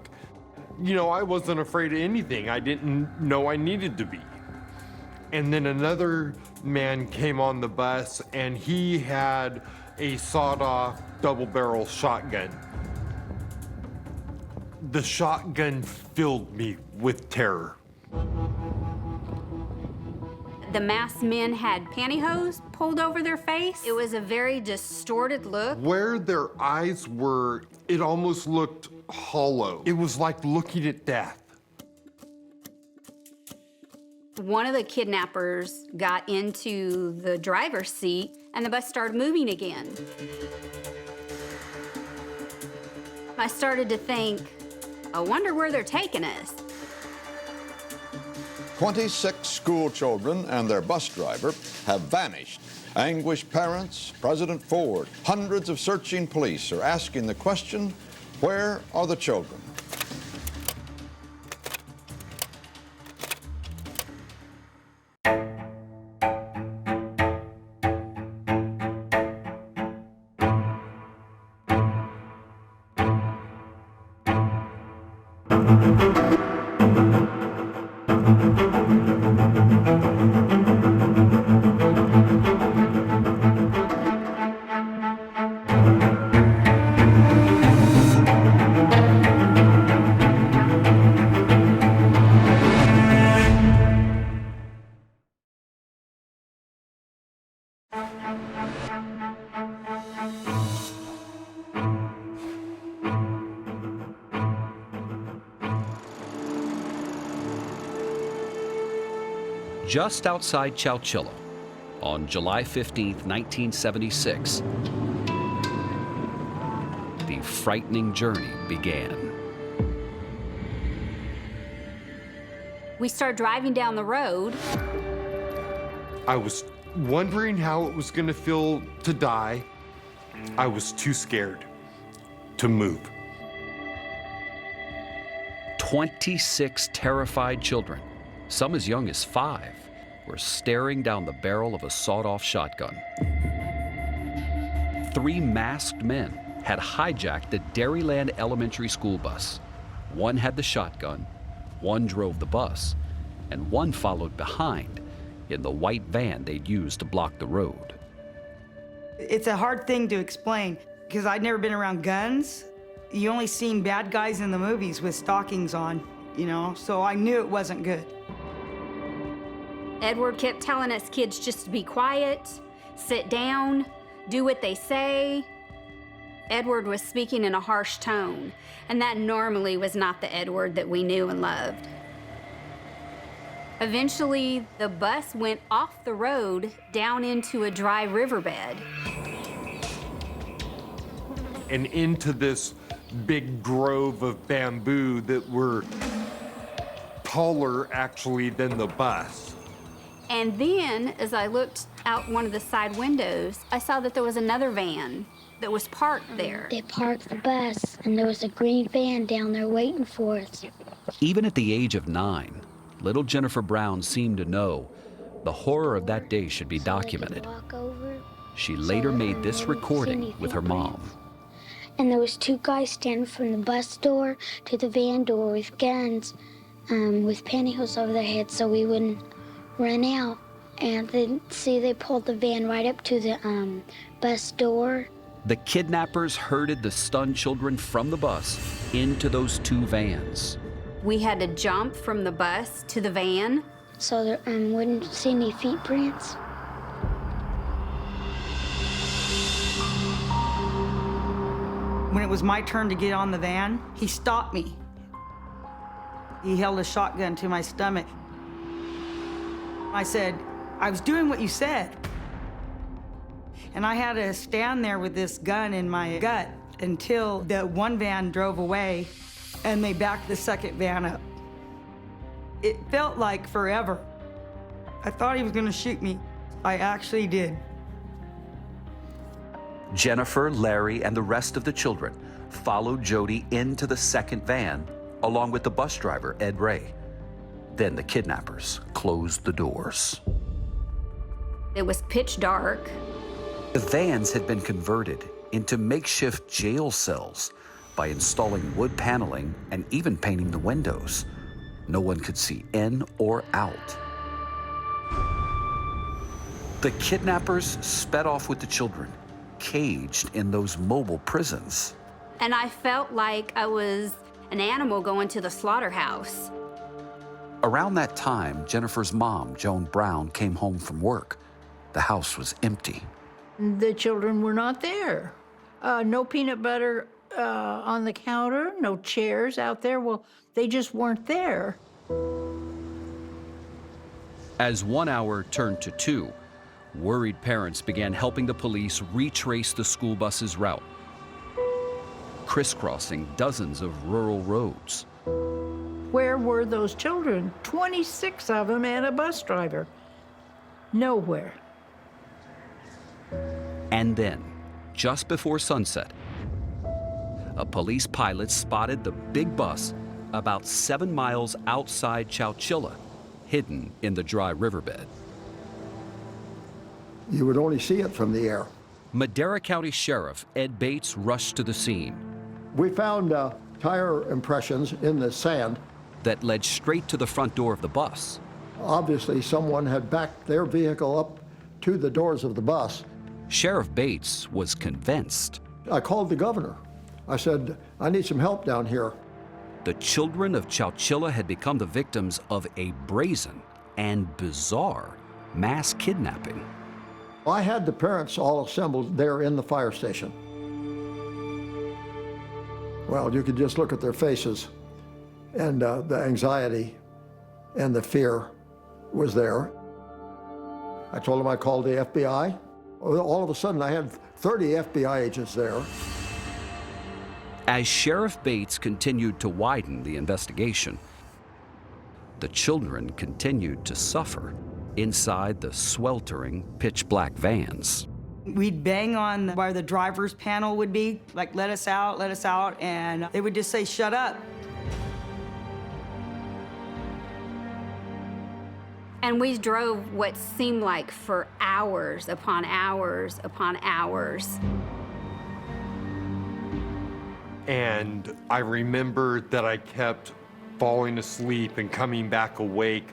You know, I wasn't afraid of anything. I didn't know I needed to be. And then another man came on the bus, and he had a sawed-off double-barrel shotgun. The shotgun filled me with terror. The masked men had pantyhose pulled over their face. It was a very distorted look. Where their eyes were, it almost looked hollow. It was like looking at death. One of the kidnappers got into the driver's seat and the bus started moving again. I started to think, I wonder where they're taking us. 26 school children and their bus driver have vanished. Anguished parents, President Ford, hundreds of searching police are asking the question, where are the children? Just outside Chowchilla, on July 15, 1976, the frightening journey began. We started driving down the road. I was wondering how it was going to feel to die. I was too scared to move. 26 terrified children, some as young as 5, were staring down the barrel of a sawed-off shotgun. 3 masked men had hijacked the Dairyland Elementary School bus. One had the shotgun, one drove the bus, and one followed behind in the white van they'd used to block the road. It's a hard thing to explain because I'd never been around guns. You only seen bad guys in the movies with stockings on, you know, so I knew it wasn't good. Edward kept telling us kids just to be quiet, sit down, do what they say. Edward was speaking in a harsh tone, and that normally was not the Edward that we knew and loved. Eventually, the bus went off the road down into a dry riverbed. And into this big grove of bamboo that were taller, actually, than the bus. And then, as I looked out one of the side windows, I saw that there was another van that was parked there. They parked the bus, and there was a green van down there waiting for us. Even at the age of 9, little Jennifer Brown seemed to know the horror of that day should be documented. She later made this recording with her mom. And there was 2 guys standing from the bus door to the van door with guns, with pantyhose over their heads so we wouldn't run out. And then, see, they pulled the van right up to the bus door. The kidnappers herded the stunned children from the bus into those 2 vans. We had to jump from the bus to the van. So there wouldn't see any feet prints. When it was my turn to get on the van, he stopped me. He held a shotgun to my stomach. I said, I was doing what you said. And I had to stand there with this gun in my gut until the one van drove away and they backed the second van up. It felt like forever. I thought he was gonna shoot me. I actually did. Jennifer, Larry, and the rest of the children followed Jody into the second van, along with the bus driver, Ed Ray. Then the kidnappers closed the doors. It was pitch dark. The vans had been converted into makeshift jail cells by installing wood paneling and even painting the windows. No one could see in or out. The kidnappers sped off with the children, caged in those mobile prisons. And I felt like I was an animal going to the slaughterhouse. Around that time, Jennifer's mom, Joan Brown, came home from work. The house was empty. The children were not there. No peanut butter on the counter, no chairs out there. Well, they just weren't there. As 1 hour turned to 2, worried parents began helping the police retrace the school bus's route, crisscrossing dozens of rural roads. Where were those children? 26 of them and a bus driver. Nowhere. And then, just before sunset, a police pilot spotted the big bus about 7 miles outside Chowchilla, hidden in the dry riverbed. You would only see it from the air. Madera County Sheriff Ed Bates rushed to the scene. We found tire impressions in the sand that led straight to the front door of the bus. Obviously, someone had backed their vehicle up to the doors of the bus. Sheriff Bates was convinced. I called the governor. I said, I need some help down here. The children of Chowchilla had become the victims of a brazen and bizarre mass kidnapping. I had the parents all assembled there in the fire station. Well, you could just look at their faces, and the anxiety and the fear was there. I told them I called the FBI. All of a sudden, I had 30 FBI agents there. As Sheriff Bates continued to widen the investigation, the children continued to suffer inside the sweltering, pitch-black vans. We'd bang on where the driver's panel would be, like, let us out, and they would just say, shut up. And we drove what seemed like for hours upon hours upon hours. And I remember that I kept falling asleep and coming back awake.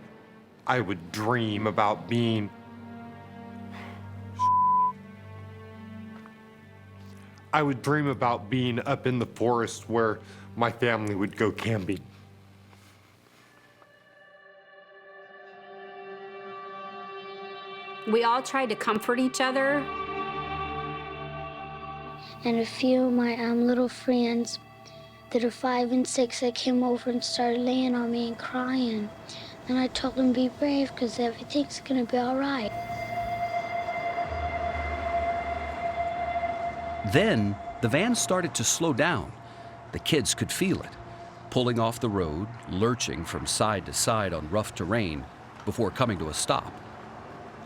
I would dream about being up in the forest where my family would go camping. We all tried to comfort each other. And a few of my little friends that are 5 and 6 that came over and started laying on me and crying. And I told them, be brave, because everything's gonna be all right. Then, the van started to slow down. The kids could feel it, pulling off the road, lurching from side to side on rough terrain before coming to a stop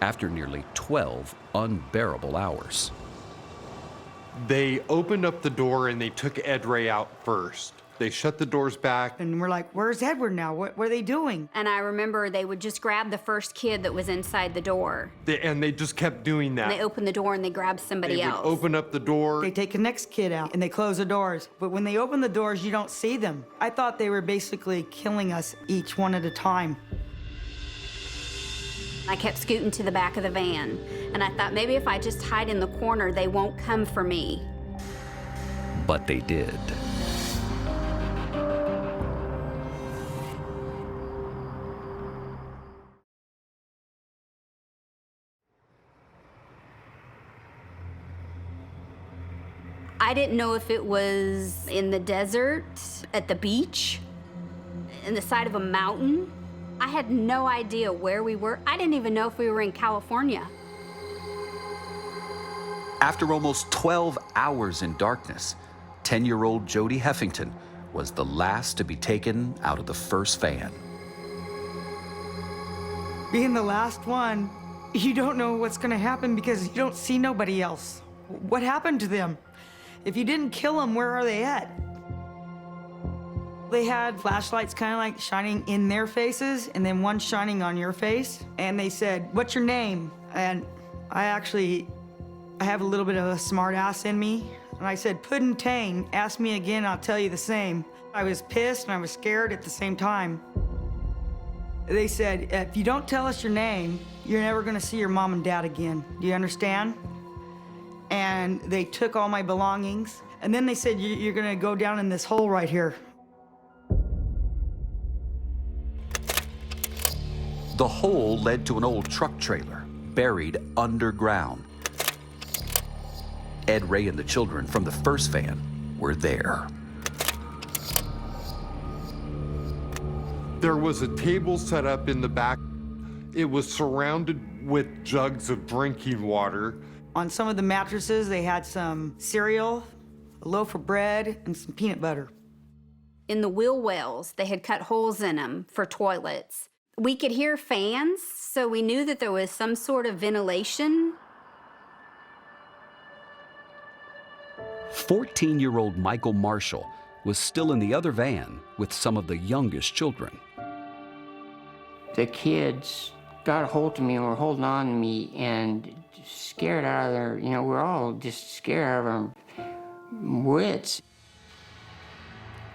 after nearly 12 unbearable hours. They opened up the door and they took Ed Ray out first. They shut the doors back. And we're like, where's Edward now? What are they doing? And I remember they would just grab the first kid that was inside the door. And they just kept doing that. And they opened the door and they grabbed somebody else. They would open up the door. They take the next kid out and they close the doors. But when they open the doors, you don't see them. I thought they were basically killing us each one at a time. I kept scooting to the back of the van, and I thought maybe if I just hide in the corner, they won't come for me. But they did. I didn't know if it was in the desert, at the beach, in the side of a mountain. I had no idea where we were. I didn't even know if we were in California. After almost 12 hours in darkness, 10-year-old Jody Heffington was the last to be taken out of the first van. Being the last one, you don't know what's gonna happen because you don't see nobody else. What happened to them? If you didn't kill them, where are they at? They had flashlights kind of like shining in their faces and then one shining on your face. And they said, what's your name? And I have a little bit of a smart ass in me. And I said, Puddin' Tane, ask me again, I'll tell you the same. I was pissed and I was scared at the same time. They said, if you don't tell us your name, you're never gonna see your mom and dad again. Do you understand? And they took all my belongings. And then they said, you're gonna go down in this hole right here. The hole led to an old truck trailer buried underground. Ed Ray and the children from the first van were there. There was a table set up in the back. It was surrounded with jugs of drinking water. On some of the mattresses, they had some cereal, a loaf of bread, and some peanut butter. In the wheel wells, they had cut holes in them for toilets. We could hear fans, so we knew that there was some sort of ventilation. 14-year-old Michael Marshall was still in the other van with some of the youngest children. The kids got a hold of me and were holding on to me and scared out of their, we're all just scared out of our wits.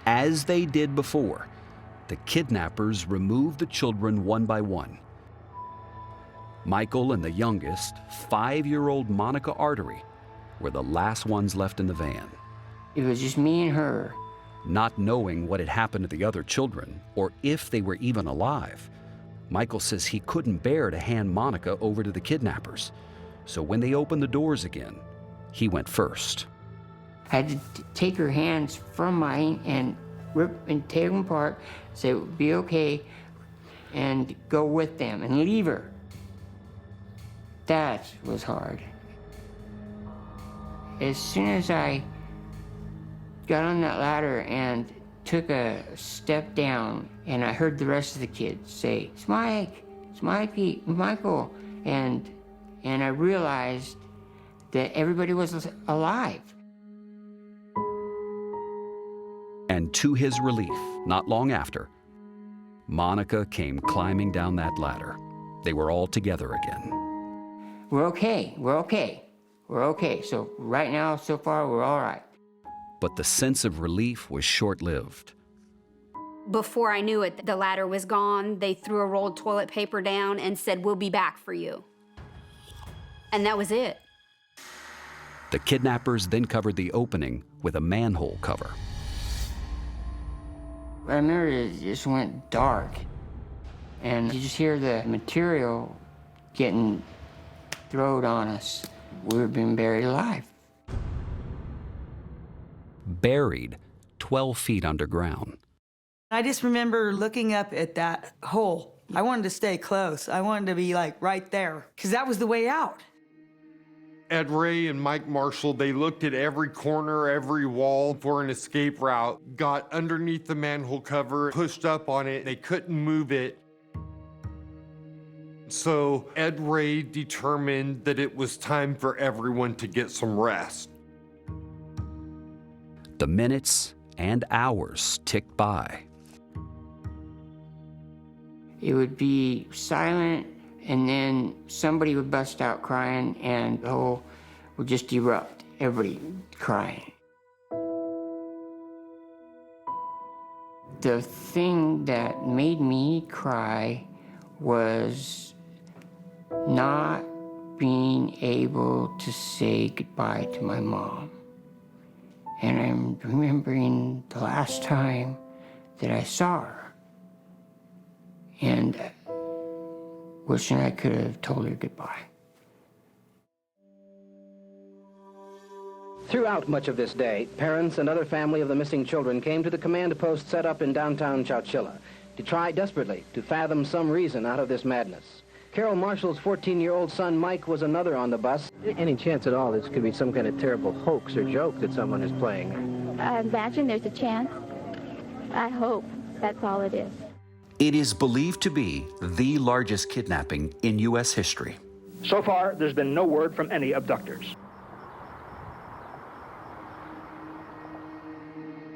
As they did before, the kidnappers removed the children one by one. Michael and the youngest, 5-year-old Monica Artery, were the last ones left in the van. It was just me and her. Not knowing what had happened to the other children, or if they were even alive, Michael says he couldn't bear to hand Monica over to the kidnappers. So when they opened the doors again, he went first. I had to take her hands from mine and rip and tear them apart, say it would be okay, and go with them and leave her. That was hard. As soon as I got on that ladder and took a step down, and I heard the rest of the kids say, "It's Mike, it's Mikey, Michael," and I realized that everybody was alive. And to his relief, not long after, Monica came climbing down that ladder. They were all together again. We're okay, we're okay, we're okay. So right now, so far, we're all right. But the sense of relief was short-lived. Before I knew it, the ladder was gone. They threw a rolled toilet paper down and said, "We'll be back for you." And that was it. The kidnappers then covered the opening with a manhole cover. I remember it just went dark, and you just hear the material getting thrown on us. We were being buried alive. Buried 12 feet underground. I just remember looking up at that hole. I wanted to stay close. I wanted to be like right there, because that was the way out. Ed Ray and Mike Marshall, they looked at every corner, every wall for an escape route, got underneath the manhole cover, pushed up on it. They couldn't move it. So Ed Ray determined that it was time for everyone to get some rest. The minutes and hours ticked by. It would be silent, and then somebody would bust out crying, and the whole would just erupt, everybody crying. The thing that made me cry was not being able to say goodbye to my mom. And I'm remembering the last time that I saw her, and wishing I could have told her goodbye. Throughout much of this day, parents and other family of the missing children came to the command post set up in downtown Chowchilla to try desperately to fathom some reason out of this madness. Carol Marshall's 14-year-old son, Mike, was another on the bus. Any chance at all this could be some kind of terrible hoax or joke that someone is playing? I imagine there's a chance. I hope that's all it is. It is believed to be the largest kidnapping in U.S. history. So far, there's been no word from any abductors.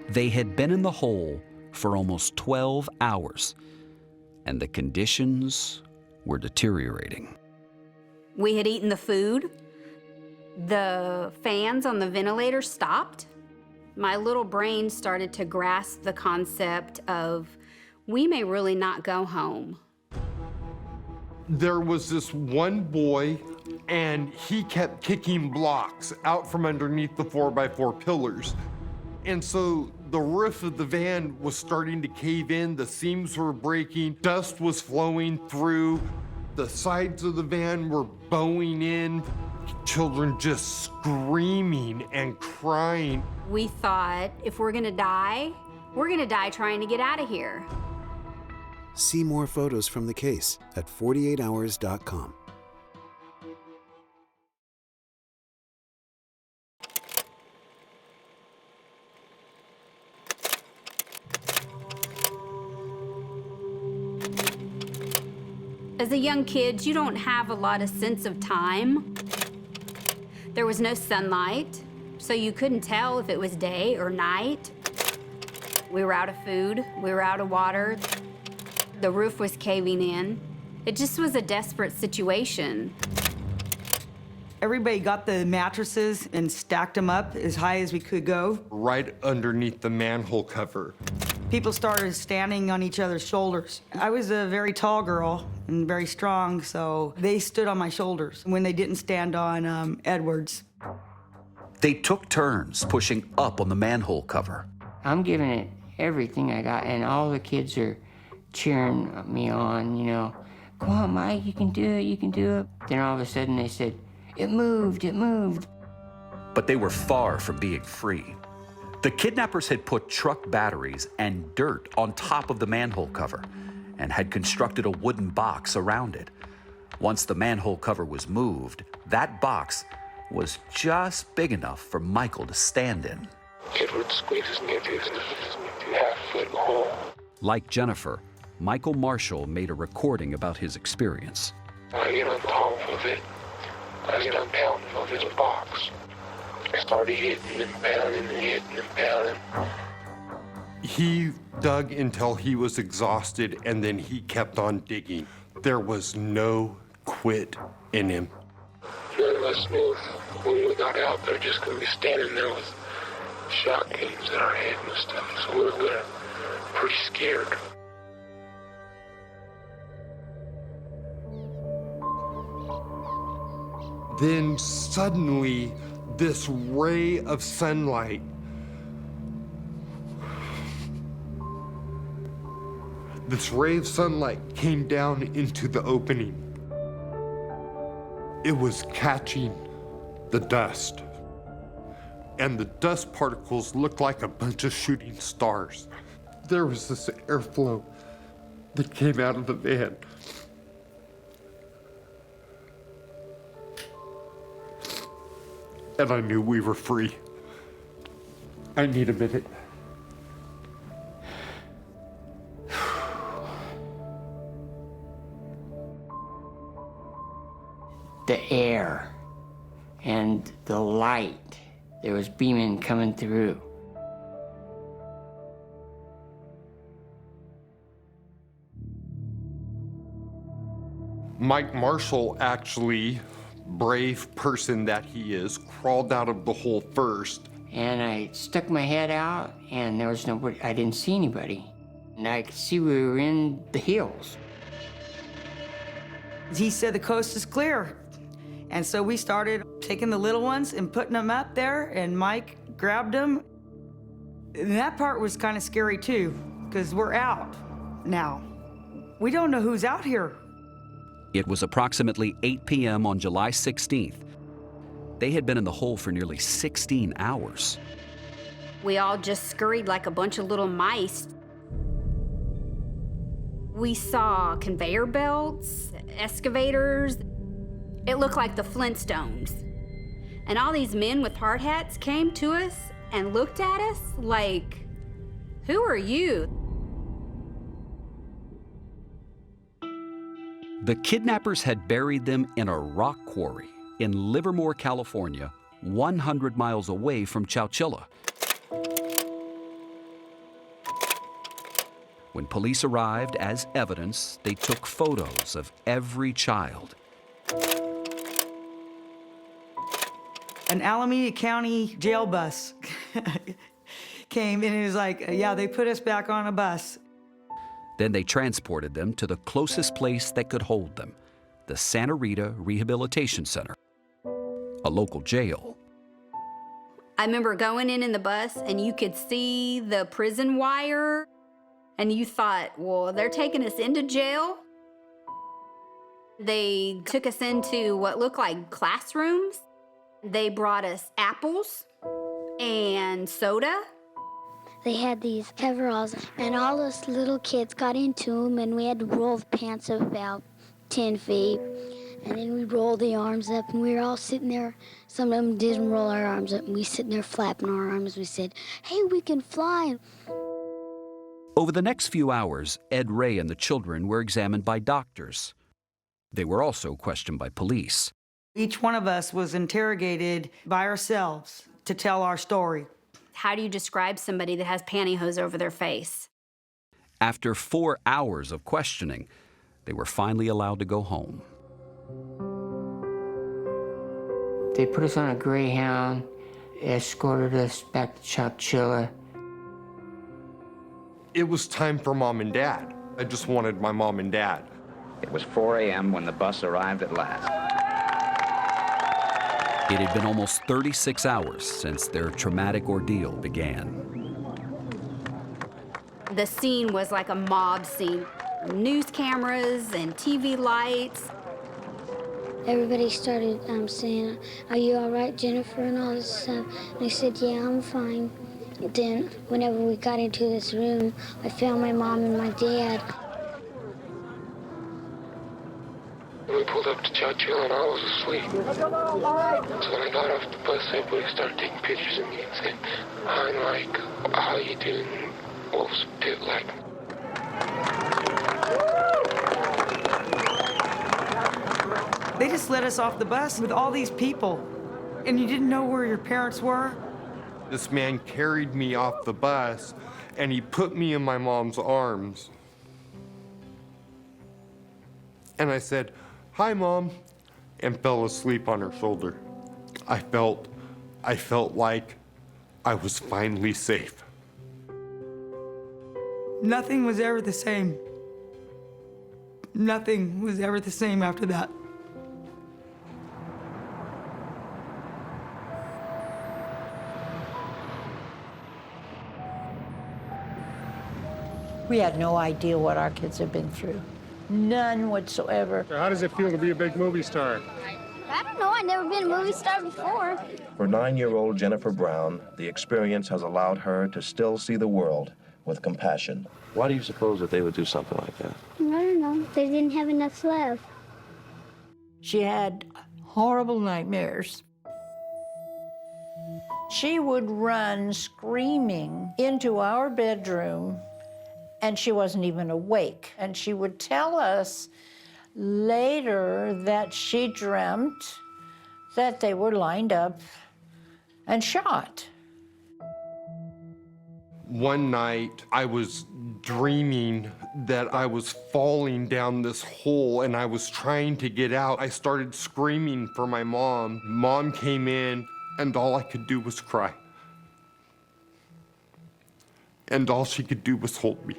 They had been in the hole for almost 12 hours, and the conditions were deteriorating. We had eaten the food. The fans on the ventilator stopped. My little brain started to grasp the concept of, we may really not go home. There was this one boy, and he kept kicking blocks out from underneath the 4x4 pillars. And so The roof of the van was starting to cave in, the seams were breaking, dust was flowing through, the sides of the van were bowing in, children just screaming and crying. We thought if we're gonna die trying to get out of here. See more photos from the case at 48hours.com. As a young kid, you don't have a lot of sense of time. There was no sunlight, so you couldn't tell if it was day or night. We were out of food, we were out of water. The roof was caving in. It just was a desperate situation. Everybody got the mattresses and stacked them up as high as we could go. Right underneath the manhole cover. People started standing on each other's shoulders. I was a very tall girl and very strong, so they stood on my shoulders when they didn't stand on Edward's. They took turns pushing up on the manhole cover. I'm giving it everything I got, and all the kids are cheering me on, you know. Come on, Mike, you can do it, you can do it. Then all of a sudden they said, it moved, it moved. But they were far from being free. The kidnappers had put truck batteries and dirt on top of the manhole cover and had constructed a wooden box around it. Once the manhole cover was moved, that box was just big enough for Michael to stand in. Edward squeezes me into his half-foot hole. Like Jennifer, Michael Marshall made a recording about his experience. I get on top of it. I get on down of his box. I started hitting and pounding and hitting and pounding. He dug until he was exhausted, and then he kept on digging. There was no quit in him. None of us knew if when we got out there just going to be standing there with shotguns in our head and stuff, so we were pretty scared. Then suddenly, this ray of sunlight came down into the opening. It was catching the dust. And the dust particles looked like a bunch of shooting stars. There was this airflow that came out of the van. And I knew we were free. I need a minute. The air and the light, there was beaming coming through. Mike Marshall actually, brave person that he is, crawled out of the hole first. And I stuck my head out, and there was nobody, I didn't see anybody. And I could see we were in the hills. He said the coast is clear. And so we started taking the little ones and putting them up there, and Mike grabbed them. And that part was kind of scary too, because we're out now. We don't know who's out here. It was approximately 8 p.m. on July 16th. They had been in the hole for nearly 16 hours. We all just scurried like a bunch of little mice. We saw conveyor belts, excavators. It looked like the Flintstones. And all these men with hard hats came to us and looked at us like, who are you? The kidnappers had buried them in a rock quarry in Livermore, California, 100 miles away from Chowchilla. When police arrived as evidence, they took photos of every child. An Alameda County jail bus came, and it was like, yeah, they put us back on a bus. Then they transported them to the closest place that could hold them, the Santa Rita Rehabilitation Center, a local jail. I remember going in the bus and you could see the prison wire and you thought, well, they're taking us into jail. They took us into what looked like classrooms. They brought us apples and soda. They had these coveralls, and all us little kids got into them, and we had to roll the pants up about 10 feet. And then we rolled the arms up, and we were all sitting there. Some of them didn't roll our arms up, and we sitting there flapping our arms. We said, hey, we can fly. Over the next few hours, Ed Ray and the children were examined by doctors. They were also questioned by police. Each one of us was interrogated by ourselves to tell our story. How do you describe somebody that has pantyhose over their face? After 4 hours of questioning, they were finally allowed to go home. They put us on a Greyhound, escorted us back to Chowchilla. It was time for Mom and Dad. I just wanted my mom and dad. It was 4 a.m. when the bus arrived at last. It had been almost 36 hours since their traumatic ordeal began. The scene was like a mob scene. News cameras and TV lights. Everybody started saying, are you all right, Jennifer, and all this stuff. And I said, yeah, I'm fine. Then, whenever we got into this room, I found my mom and my dad. We pulled up to Chowchilla and I was asleep. So when I got off the bus, everybody started taking pictures of me and saying, hi, Mike, how you doing? What was it like? They just let us off the bus with all these people, and you didn't know where your parents were? This man carried me off the bus, and he put me in my mom's arms. And I said, hi, Mom, and fell asleep on her shoulder. I felt like I was finally safe. Nothing was ever the same. Nothing was ever the same after that. We had no idea what our kids had been through. None whatsoever. How does it feel to be a big movie star? I don't know. I've never been a movie star before. For 9-year-old Jennifer Brown, the experience has allowed her to still see the world with compassion. Why do you suppose that they would do something like that? I don't know. They didn't have enough love. She had horrible nightmares. She would run screaming into our bedroom, and she wasn't even awake. And she would tell us later that she dreamt that they were lined up and shot. One night, I was dreaming that I was falling down this hole and I was trying to get out. I started screaming for my mom. Mom came in, and all I could do was cry. And all she could do was hold me.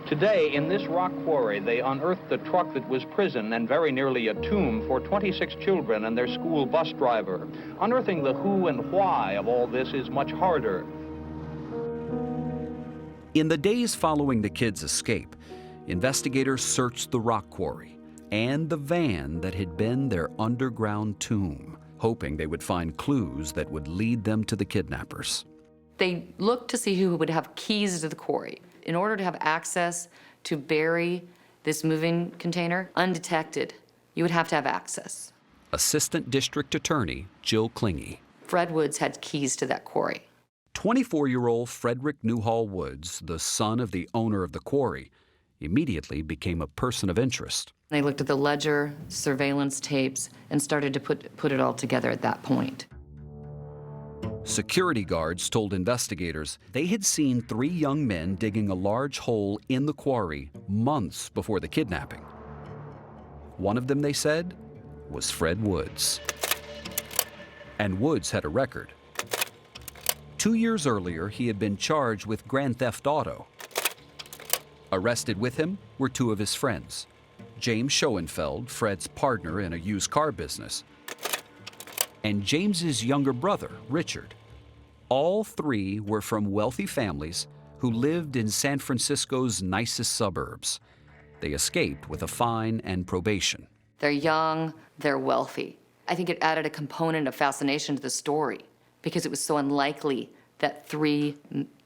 Today, in this rock quarry, they unearthed the truck that was prison and very nearly a tomb for 26 children and their school bus driver. Unearthing the who and why of all this is much harder. In the days following the kids' escape, investigators searched the rock quarry and the van that had been their underground tomb, hoping they would find clues that would lead them to the kidnappers. They looked to see who would have keys to the quarry. In order to have access to bury this moving container undetected, you would have to have access. Assistant District Attorney Jill Klinge. Fred Woods had keys to that quarry. 24-year-old Frederick Newhall Woods, the son of the owner of the quarry, immediately became a person of interest. They looked at the ledger, surveillance tapes, and started to put it all together at that point. Security guards told investigators they had seen 3 young men digging a large hole in the quarry months before the kidnapping. One of them, they said, was Fred Woods. And Woods had a record. 2 years earlier, he had been charged with grand theft auto. Arrested with him were two of his friends, James Schoenfeld, Fred's partner in a used car business, and James's younger brother, Richard. All three were from wealthy families who lived in San Francisco's nicest suburbs. They escaped with a fine and probation. They're young, they're wealthy. I think it added a component of fascination to the story because it was so unlikely that three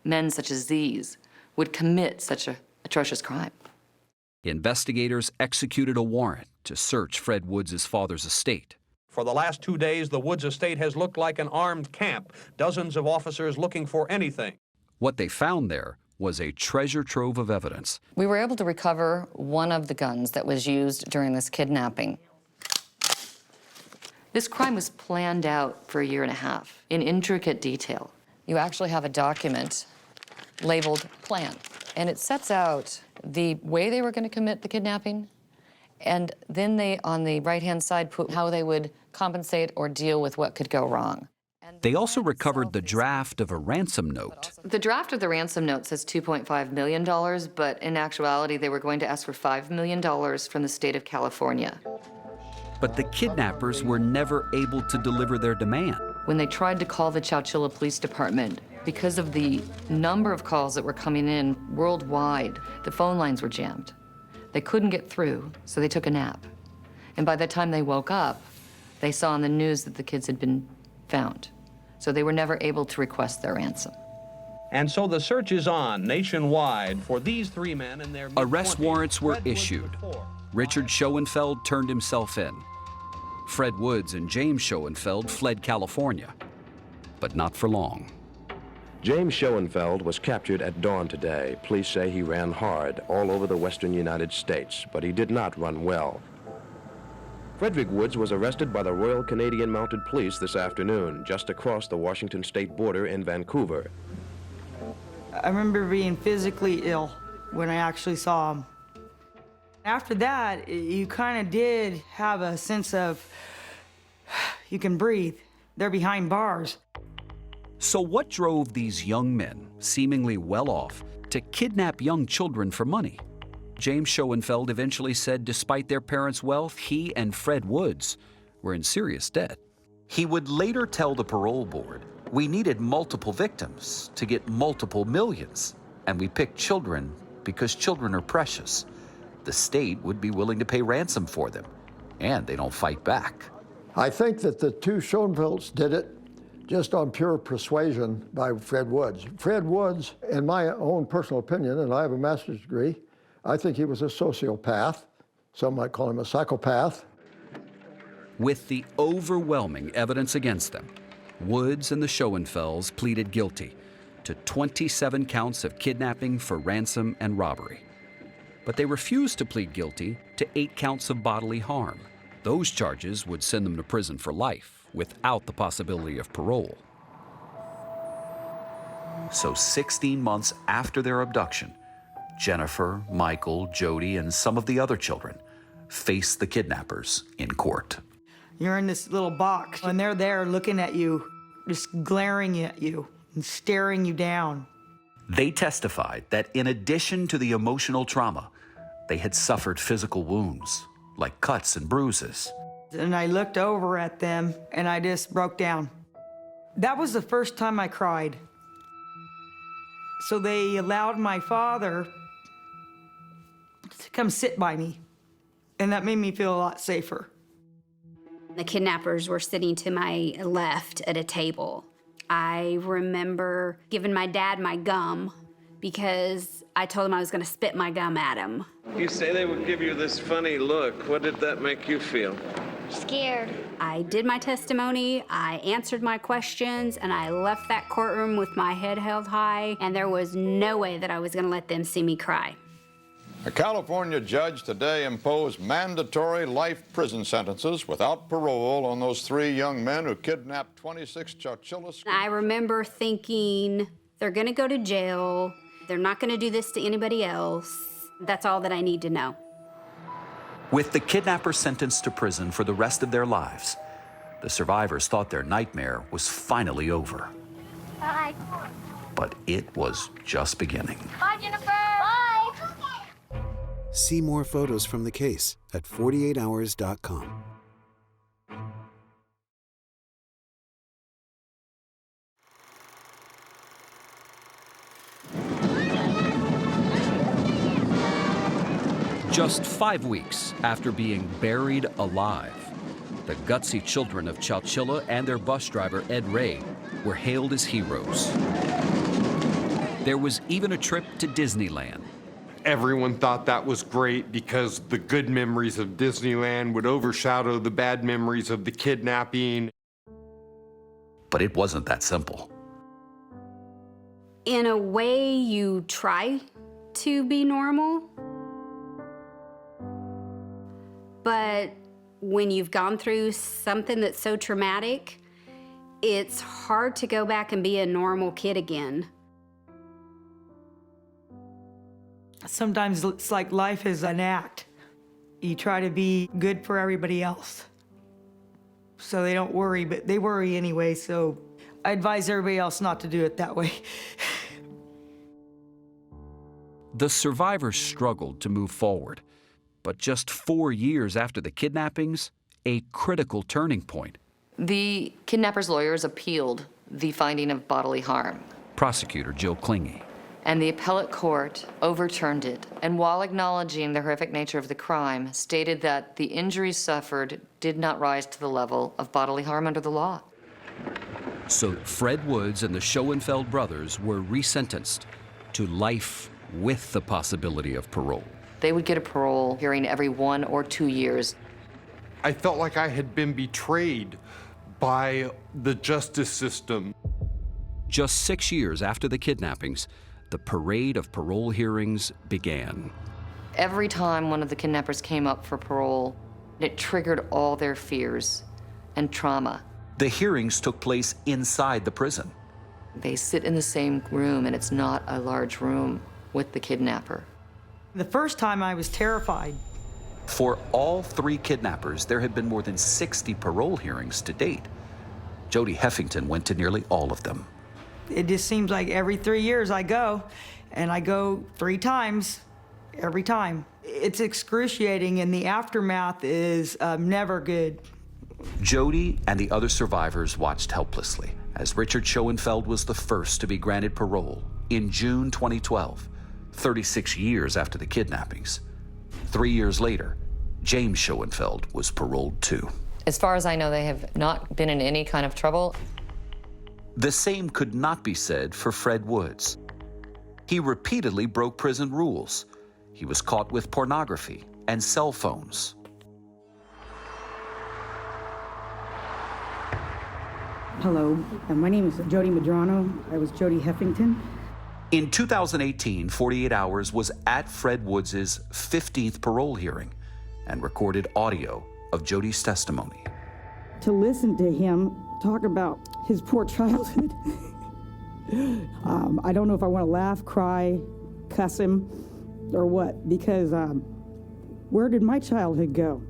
men such as these would commit such an atrocious crime. Investigators executed a warrant to search Fred Woods' father's estate. For the last 2 days, the Woods estate has looked like an armed camp, dozens of officers looking for anything. What they found there was a treasure trove of evidence. We were able to recover one of the guns that was used during this kidnapping. This crime was planned out for 1.5 years in intricate detail. You actually have a document labeled Plan, and it sets out the way they were going to commit the kidnapping, and then they, on the right-hand side, put how they would compensate or deal with what could go wrong. They also recovered the draft of a ransom note. The draft of the ransom note says $2.5 million, but in actuality, they were going to ask for $5 million from the state of California. But the kidnappers were never able to deliver their demand. When they tried to call the Chowchilla Police Department, because of the number of calls that were coming in worldwide, the phone lines were jammed. They couldn't get through, so they took a nap. And by the time they woke up, they saw on the news that the kids had been found. So they were never able to request their ransom. And so the search is on nationwide for these three men and their arrest warrants were issued. Richard Schoenfeld turned himself in. Fred Woods and James Schoenfeld fled California, but not for long. James Schoenfeld was captured at dawn today. Police say he ran hard all over the western United States, but he did not run well. Frederick Woods was arrested by the Royal Canadian Mounted Police this afternoon, just across the Washington state border in Vancouver. I remember being physically ill when I actually saw him. After that, you kind of did have a sense of, you can breathe. They're behind bars. So what drove these young men, seemingly well off, to kidnap young children for money? James Schoenfeld eventually said despite their parents' wealth, he and Fred Woods were in serious debt. He would later tell the parole board, "We needed multiple victims to get multiple millions, and we picked children because children are precious. The state would be willing to pay ransom for them, and they don't fight back." I think that the two Schoenfelds did it just on pure persuasion by Fred Woods. Fred Woods, in my own personal opinion, and I have a master's degree, I think he was a sociopath. Some might call him a psychopath. With the overwhelming evidence against them, Woods and the Schoenfelds pleaded guilty to 27 counts of kidnapping for ransom and robbery. But they refused to plead guilty to 8 counts of bodily harm. Those charges would send them to prison for life without the possibility of parole. So 16 months after their abduction, Jennifer, Michael, Jody, and some of the other children faced the kidnappers in court. You're in this little box, and they're there looking at you, just glaring at you and staring you down. They testified that in addition to the emotional trauma, they had suffered physical wounds, like cuts and bruises. And I looked over at them, and I just broke down. That was the first time I cried. So they allowed my father to come sit by me, and that made me feel a lot safer. The kidnappers were sitting to my left at a table. I remember giving my dad my gum because I told him I was going to spit my gum at him. You say they would give you this funny look. What did that make you feel? Scared. I did my testimony, I answered my questions, and I left that courtroom with my head held high, and there was no way that I was going to let them see me cry. A California judge today imposed mandatory life prison sentences without parole on those 3 young men who kidnapped 26 Chowchilla schools. I remember thinking, they're going to go to jail. They're not going to do this to anybody else. That's all that I need to know. With the kidnappers sentenced to prison for the rest of their lives, the survivors thought their nightmare was finally over. Bye. But it was just beginning. Bye, Jennifer. Bye. See more photos from the case at 48hours.com. Just 5 weeks after being buried alive, the gutsy children of Chowchilla and their bus driver, Ed Ray, were hailed as heroes. There was even a trip to Disneyland. Everyone thought that was great because the good memories of Disneyland would overshadow the bad memories of the kidnapping. But it wasn't that simple. In a way, you try to be normal. But when you've gone through something that's so traumatic, it's hard to go back and be a normal kid again. Sometimes it's like life is an act. You try to be good for everybody else, so they don't worry, but they worry anyway, so I advise everybody else not to do it that way. The survivors struggled to move forward, but just 4 years after the kidnappings, a critical turning point. The kidnappers' lawyers appealed the finding of bodily harm. Prosecutor Jill Klinge. And the appellate court overturned it, and while acknowledging the horrific nature of the crime, stated that the injuries suffered did not rise to the level of bodily harm under the law. So Fred Woods and the Schoenfeld brothers were resentenced to life with the possibility of parole. They would get a parole hearing every 1 or 2 years. I felt like I had been betrayed by the justice system. Just 6 years after the kidnappings, the parade of parole hearings began. Every time one of the kidnappers came up for parole, it triggered all their fears and trauma. The hearings took place inside the prison. They sit in the same room, and it's not a large room, with the kidnapper. The first time I was terrified. For all 3 kidnappers, there had been more than 60 parole hearings to date. Jody Heffington went to nearly all of them. It just seems like every 3 years I go, and I go 3 times every time. It's excruciating, and the aftermath is never good. Jody and the other survivors watched helplessly as Richard Schoenfeld was the first to be granted parole in June 2012, 36 years after the kidnappings. 3 years later, Jayme Schoenfeld was paroled too. As far as I know, they have not been in any kind of trouble. The same could not be said for Fred Woods. He repeatedly broke prison rules. He was caught with pornography and cell phones. Hello, my name is Jody Medrano. I was Jody Heffington. In 2018, 48 Hours was at Fred Woods' 15th parole hearing and recorded audio of Jody's testimony. To listen to him talk about his poor childhood, I don't know if I want to laugh, cry, cuss him, or what, because where did my childhood go?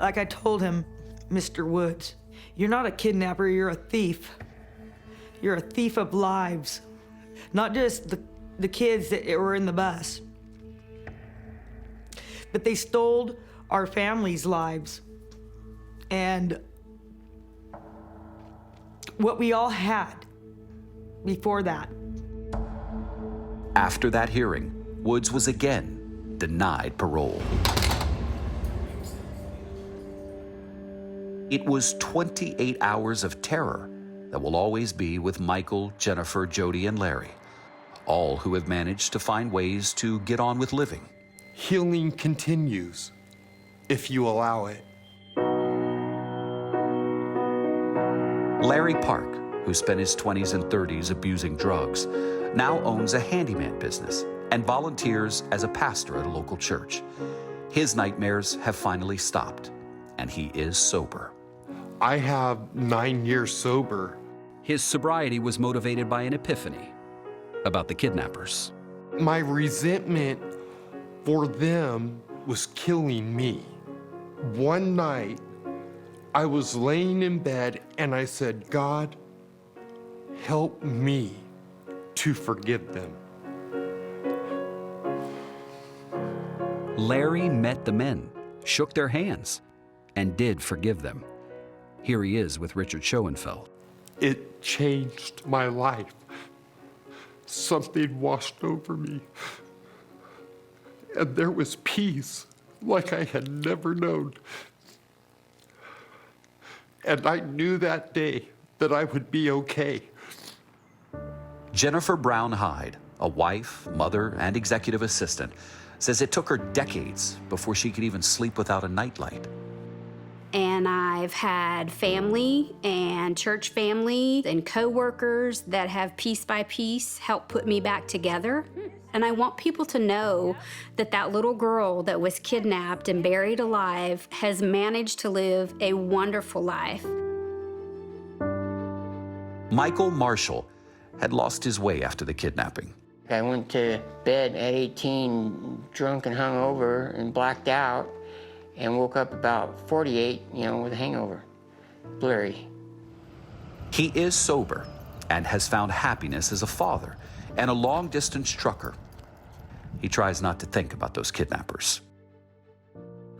Like I told him, Mr. Woods, you're not a kidnapper, you're a thief. You're a thief of lives, not just the kids that were in the bus, but they stole our families' lives and what we all had before that. After that hearing, Woods was again denied parole. It was 28 hours of terror that will always be with Michael, Jennifer, Jody, and Larry, all who have managed to find ways to get on with living. Healing continues, if you allow it. Larry Park, who spent his 20s and 30s abusing drugs, now owns a handyman business and volunteers as a pastor at a local church. His nightmares have finally stopped, and he is sober. I have 9 years sober. His sobriety was motivated by an epiphany about the kidnappers. My resentment for them was killing me. One night, I was laying in bed and I said, God, help me to forgive them. Larry met the men, shook their hands, and did forgive them. Here he is with Richard Schoenfeld. It changed my life. Something washed over me. And there was peace like I had never known. And I knew that day that I would be okay. Jennifer Brown Hyde, a wife, mother, and executive assistant, says it took her decades before she could even sleep without a nightlight. And I've had family and church family and coworkers that have piece by piece helped put me back together. And I want people to know that that little girl that was kidnapped and buried alive has managed to live a wonderful life. Michael Marshall had lost his way after the kidnapping. I went to bed at 18, drunk and hungover and blacked out, and woke up about 48, with a hangover, blurry. He is sober and has found happiness as a father and a long-distance trucker. He tries not to think about those kidnappers.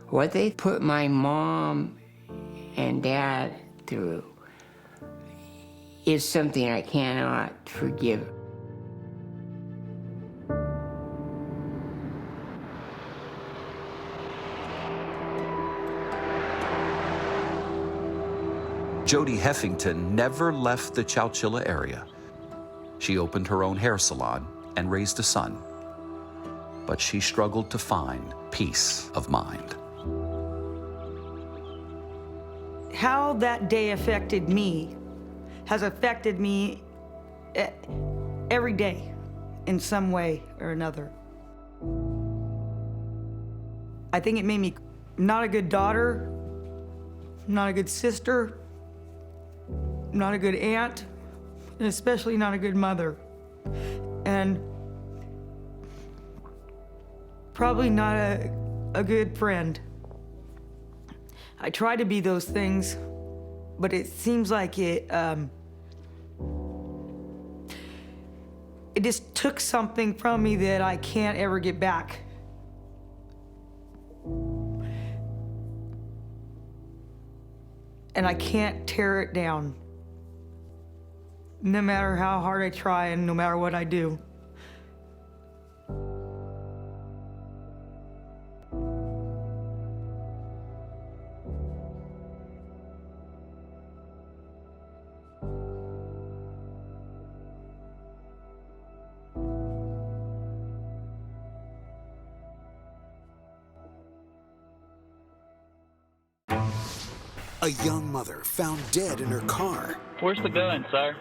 What they put my mom and dad through is something I cannot forgive. Jody Heffington never left the Chowchilla area. She opened her own hair salon and raised a son. But she struggled to find peace of mind. How that day affected me has affected me every day in some way or another. I think it made me not a good daughter, not a good sister, not a good aunt, and especially not a good mother. And probably not a good friend. I try to be those things, but it seems like it just took something from me that I can't ever get back. And I can't tear it down, no matter how hard I try and no matter what I do. A young mother found dead in her car. Where's the gun, sir?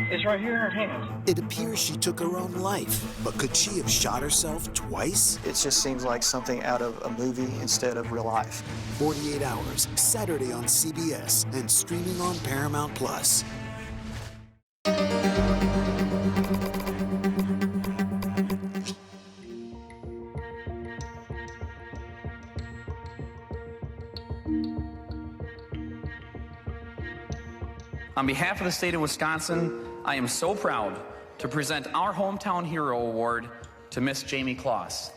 It's right here in her hand. It appears she took her own life, but could she have shot herself twice? It just seems like something out of a movie instead of real life. 48 Hours, Saturday on CBS and streaming on Paramount+. On behalf of the state of Wisconsin, I am so proud to present our Hometown Hero Award to Miss Jayme Closs.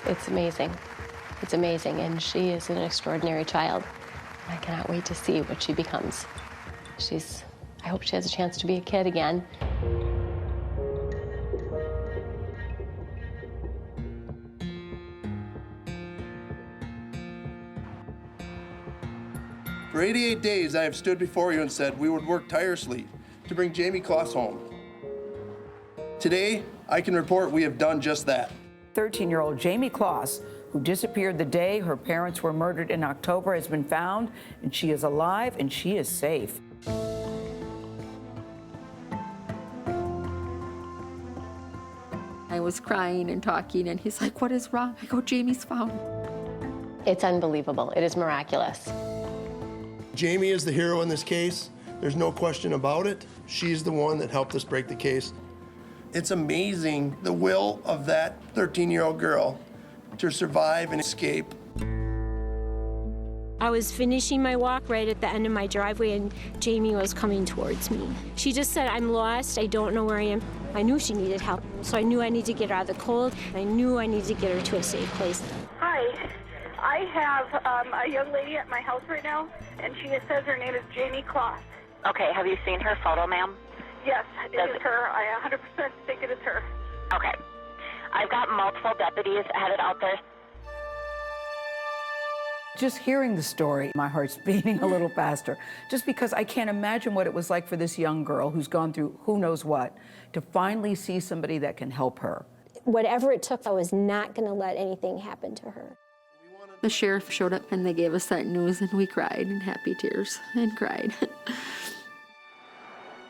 It's amazing. It's amazing, and she is an extraordinary child. I cannot wait to see what she becomes. I hope she has a chance to be a kid again. For 88 days, I have stood before you and said we would work tirelessly to bring Jayme Closs home. Today, I can report we have done just that. 13-year-old Jayme Closs, who disappeared the day her parents were murdered in October, has been found, and she is alive and she is safe. I was crying and talking, and he's like, "What is wrong?" I go, "Jamie's found." It's unbelievable. It is miraculous. Jayme is the hero in this case. There's no question about it. She's the one that helped us break the case. It's amazing the will of that 13-year-old girl to survive and escape. I was finishing my walk right at the end of my driveway and Jayme was coming towards me. She just said, "I'm lost, I don't know where I am." I knew she needed help, so I knew I needed to get her out of the cold. I knew I needed to get her to a safe place. Hi, I have a young lady at my house right now, and she says her name is Jayme Closs. Okay, have you seen her photo, ma'am? Yes, it is her. I 100% think it is her. Okay. I've got multiple deputies headed out there. Just hearing the story, my heart's beating a little faster, just because I can't imagine what it was like for this young girl who's gone through who knows what, to finally see somebody that can help her. Whatever it took, I was not going to let anything happen to her. The sheriff showed up and they gave us that news and we cried in happy tears and cried.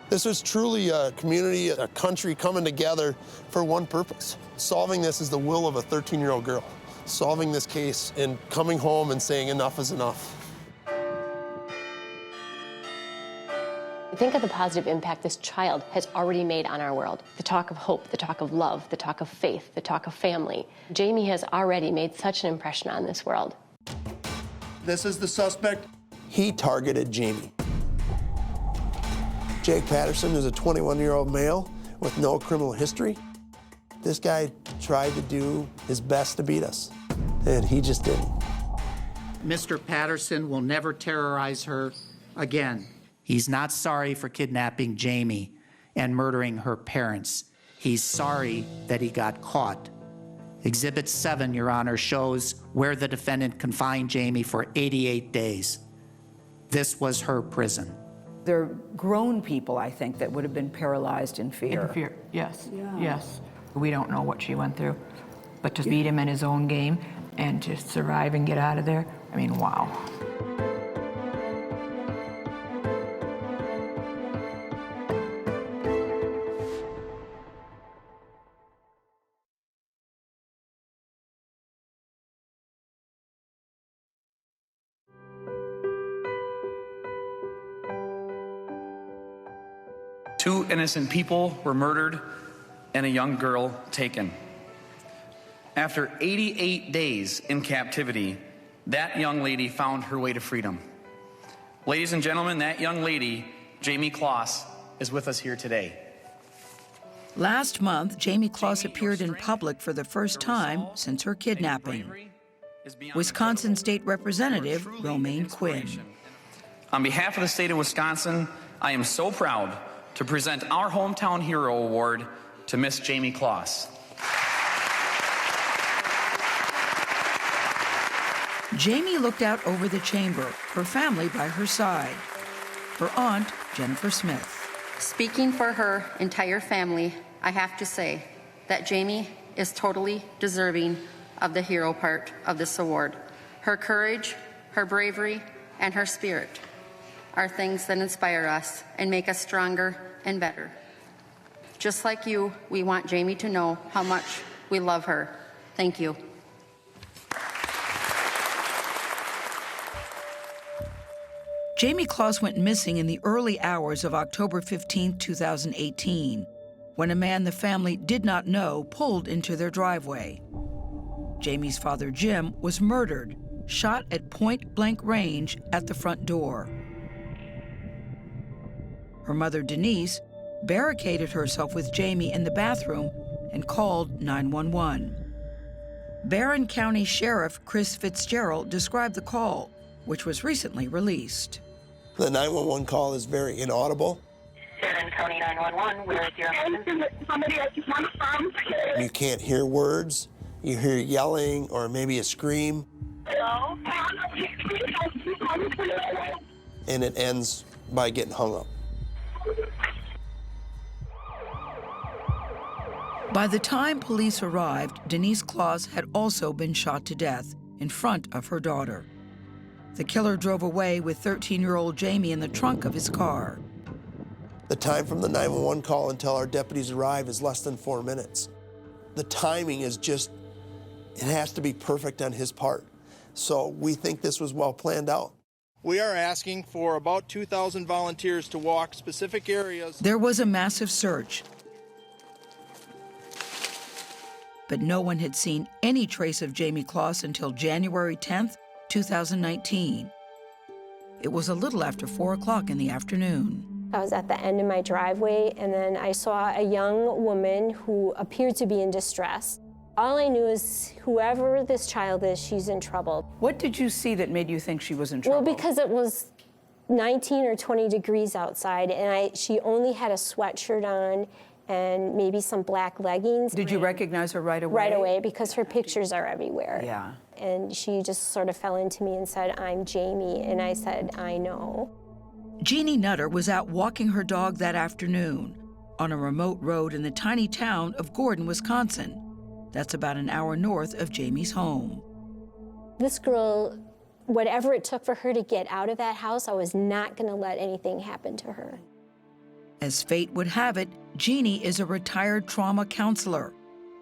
This was truly a community, a country coming together for one purpose. Solving this is the will of a 13-year-old girl. Solving this case and coming home and saying enough is enough. Think of the positive impact this child has already made on our world. The talk of hope, the talk of love, the talk of faith, the talk of family. Jayme has already made such an impression on this world. This is the suspect. He targeted Jayme. Jake Patterson is a 21-year-old male with no criminal history. This guy tried to do his best to beat us, and he just didn't. Mr. Patterson will never terrorize her again. He's not sorry for kidnapping Jayme and murdering her parents. He's sorry that he got caught. Exhibit 7, Your Honor, shows where the defendant confined Jayme for 88 days. This was her prison. They're grown people, I think, that would have been paralyzed in fear. In fear, yes, Yeah. yes. We don't know what she went through, but to beat him in his own game and to survive and get out of there, I mean, wow. Two innocent people were murdered and a young girl taken. After 88 days in captivity, that young lady found her way to freedom. Ladies and gentlemen, that young lady, Jayme Closs, is with us here today. Last month, Jayme Closs appeared in public for the first time since her kidnapping. Wisconsin State Representative Romaine Quinn. On behalf of the state of Wisconsin, I am so proud to present our Hometown Hero Award to Miss Jayme Closs. Jayme looked out over the chamber, her family by her side. Her aunt, Jennifer Smith. Speaking for her entire family, I have to say that Jayme is totally deserving of the hero part of this award. Her courage, her bravery, and her spirit are things that inspire us and make us stronger and better. Just like you, we want Jayme to know how much we love her. Thank you. Jayme Closs went missing in the early hours of October 15, 2018, when a man the family did not know pulled into their driveway. Jayme's father, Jim, was murdered, shot at point-blank range at the front door. Her mother, Denise, barricaded herself with Jayme in the bathroom and called 911. Barron County Sheriff Chris Fitzgerald described the call, which was recently released. The 911 call is very inaudible. Barron County 911, where is your husband? Somebody I just want from. You can't hear words. You hear yelling or maybe a scream. Hello? And it ends by getting hung up. By the time police arrived, Denise Closs had also been shot to death in front of her daughter. The killer drove away with 13-year-old Jayme in the trunk of his car. The time from the 911 call until our deputies arrive is less than 4 minutes. The timing is just, it has to be perfect on his part. So we think this was well planned out. We are asking for about 2,000 volunteers to walk specific areas. There was a massive search. but no one had seen any trace of Jayme Closs until January 10th, 2019. It was a little after 4 o'clock in the afternoon. I was at the end of my driveway, and then I saw a young woman who appeared to be in distress. All I knew is whoever this child is, she's in trouble. What did you see that made you think she was in trouble? Well, because it was 19 or 20 degrees outside, and she only had a sweatshirt on and maybe some black leggings. Did you recognize her right away? Right away, because her pictures are everywhere. Yeah. And she just sort of fell into me and said, "I'm Jayme," and I said, "I know." Jeannie Nutter was out walking her dog that afternoon on a remote road in the tiny town of Gordon, Wisconsin. That's about an hour north of Jayme's home. This girl, whatever it took for her to get out of that house, I was not going to let anything happen to her. As fate would have it, Jeannie is a retired trauma counselor.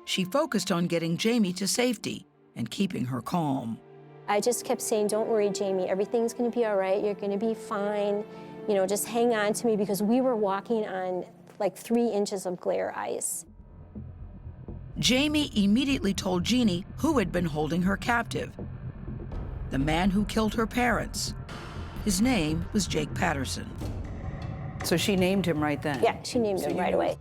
She focused on getting Jayme to safety and keeping her calm. I just kept saying, "Don't worry, Jayme, everything's going to be all right. You're going to be fine. You know, just hang on to me," because we were walking on like 3 inches of glare ice. Jayme immediately told Jeannie who had been holding her captive. The man who killed her parents. His name was Jake Patterson. So she named him right then? Yeah, she named him right away.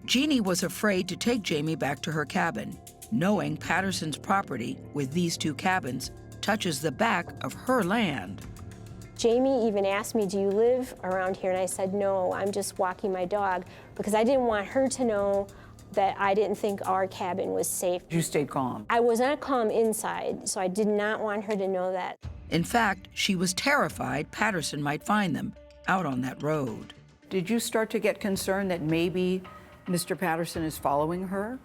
Jeannie was afraid to take Jayme back to her cabin, knowing Patterson's property with these 2 cabins touches the back of her land. Jayme even asked me, "Do you live around here?" And I said, "No, I'm just walking my dog," because I didn't want her to know that I didn't think our cabin was safe. You stayed calm. I was not calm inside, so I did not want her to know that. In fact, she was terrified Patterson might find them out on that road. Did you start to get concerned that maybe Mr. Patterson is following her?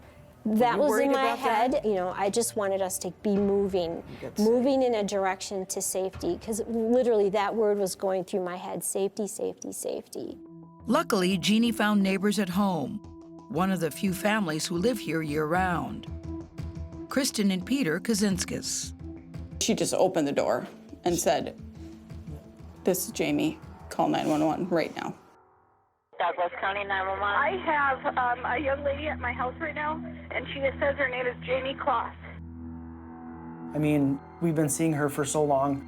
That was in my head. You know, I just wanted us to be moving in a direction to safety, because literally that word was going through my head: safety, safety, safety. Luckily, Jeannie found neighbors at home, one of the few families who live here year-round. Kristen and Peter Kazinskis. She just opened the door and said, "This is Jayme. Call 911 right now." Douglas County 911. I have a young lady at my house right now, and she says her name is Jayme Closs. I mean, we've been seeing her for so long.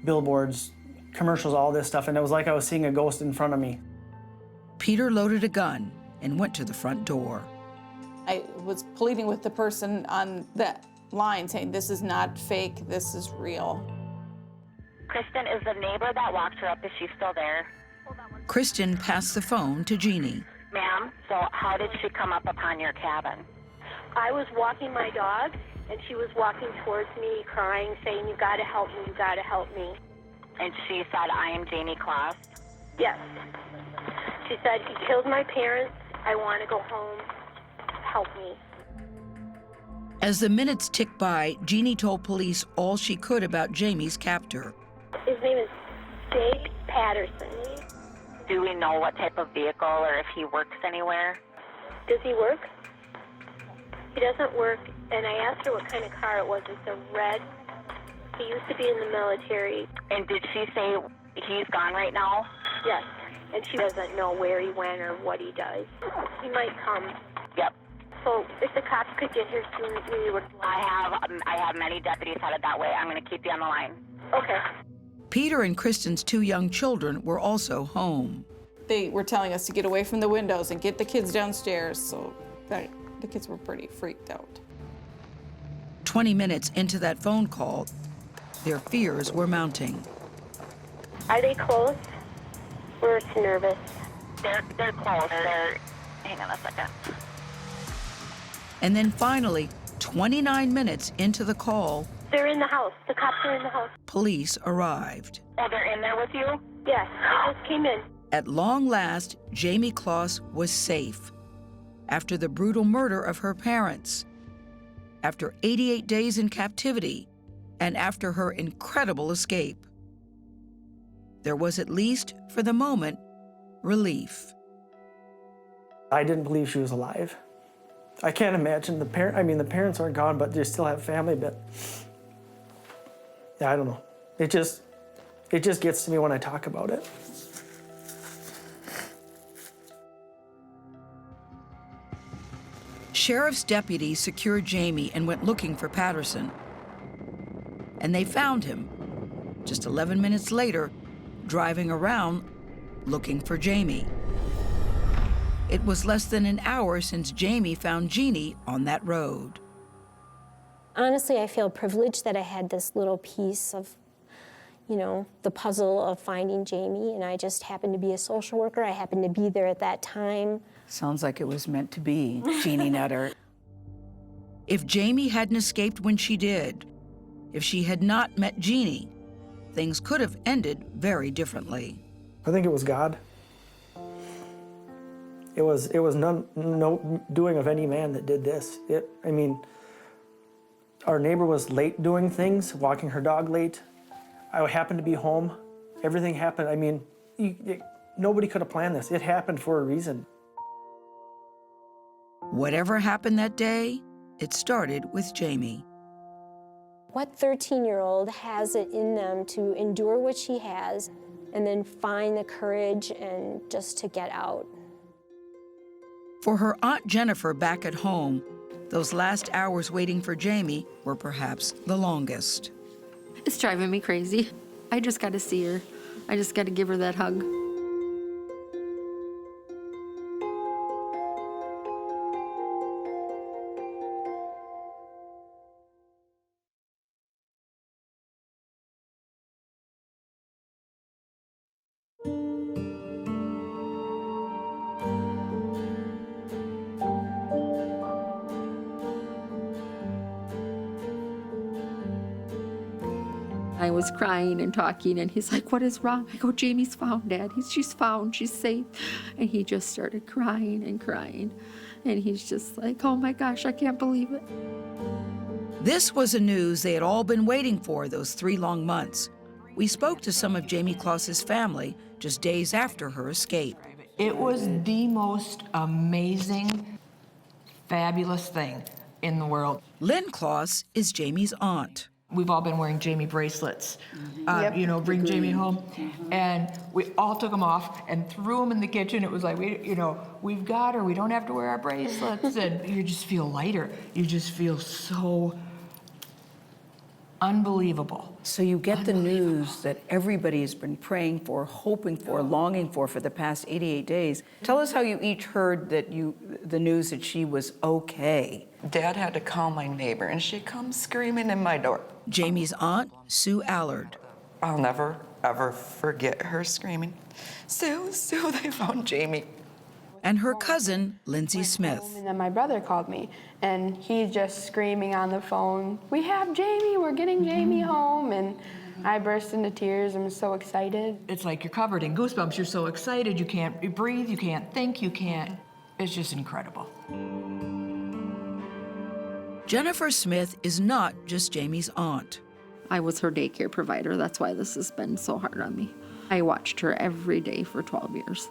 Billboards, commercials, all this stuff, and it was like I was seeing a ghost in front of me. Peter loaded a gun and went to the front door. I was pleading with the person on that line saying, "This is not fake, this is real." Kristen, is the neighbor that walked her up, is she still there? Kristen passed the phone to Jeannie. Ma'am, so how did she come up upon your cabin? I was walking my dog, and she was walking towards me, crying, saying, "You gotta help me, you gotta help me." And she said, "I am Jayme Closs." Yes. She said, "He killed my parents. I want to go home. Help me." As the minutes ticked by, Jeannie told police all she could about Jayme's captor. His name is Jake Patterson. Do we know what type of vehicle or if he works anywhere? Does he work? He doesn't work, and I asked her what kind of car it was. It's a red. He used to be in the military. And did she say he's gone right now? Yes, and she doesn't know where he went or what he does. He might come. Yep. So if the cops could get here soon, we would. I have many deputies headed that way. I'm going to keep you on the line. Okay. Peter and Kristen's 2 young children were also home. They were telling us to get away from the windows and get the kids downstairs, so the kids were pretty freaked out. 20 minutes into that phone call, their fears were mounting. Are they close? We're nervous. They're close. Hang on a second. And then finally, 29 minutes into the call, They're in the house. The cops are in the house. police arrived. Oh, they're in there with you? Yes, they just came in. At long last, Jayme Closs was safe after the brutal murder of her parents, after 88 days in captivity, and after her incredible escape. There was, at least for the moment, relief. I didn't believe she was alive. I can't imagine the parents aren't gone, but they still have family, but yeah, I don't know. It just gets to me when I talk about it. sheriff's deputies secured Jayme and went looking for Patterson. And they found him, just 11 minutes later, driving around looking for Jayme. It was less than an hour since Jayme found Jeannie on that road. Honestly, I feel privileged that I had this little piece of, you know, the puzzle of finding Jayme, and I just happened to be a social worker. I happened to be there at that time. Sounds like it was meant to be, Jeannie Nutter. If Jayme hadn't escaped when she did, if she had not met Jeannie, things could have ended very differently. I think it was God. It was no doing of any man that did this. I mean, our neighbor was late doing things, walking her dog late. I happened to be home. Everything happened. I mean, nobody could have planned this. It happened for a reason. Whatever happened that day, it started with Jayme. What 13-year-old has it in them to endure what she has and then find the courage and just to get out? For her Aunt Jennifer back at home, those last hours waiting for Jayme were perhaps the longest. It's driving me crazy. I just got to see her. I just got to give her that hug. I was crying and talking, and he's like, "What is wrong?" I go, "Jayme's found, Dad. She's found. She's safe." And he just started crying and crying. And he's just like, "Oh my gosh, I can't believe it." This was the news they had all been waiting for those 3 long months. We spoke to some of Jayme Closs's family just days after her escape. It was the most amazing, fabulous thing in the world. Lynn Closs is Jayme's aunt. We've all been wearing Jayme bracelets, you know, bring Jayme home. And we all took them off and threw them in the kitchen. It was like, we've got her. We don't have to wear our bracelets. And you just feel lighter. You just feel so unbelievable. So you get the news that everybody has been praying for, hoping for, longing for the past 88 days. Tell us how you each heard the news that she was okay. Dad had to call my neighbor, and she comes screaming in my door. Jayme's aunt, Sue Allard. I'll never, ever forget her screaming, "Sue, Sue, they found Jayme." And her cousin, Lindsay Smith. And then my brother called me, and he's just screaming on the phone, "We have Jayme, we're getting Jayme home." And I burst into tears. I'm so excited. It's like you're covered in goosebumps. You're so excited. You can't breathe. You can't think. You can't. It's just incredible. Jennifer Smith is not just Jayme's aunt. I was her daycare provider. That's why this has been so hard on me. I watched her every day for 12 years.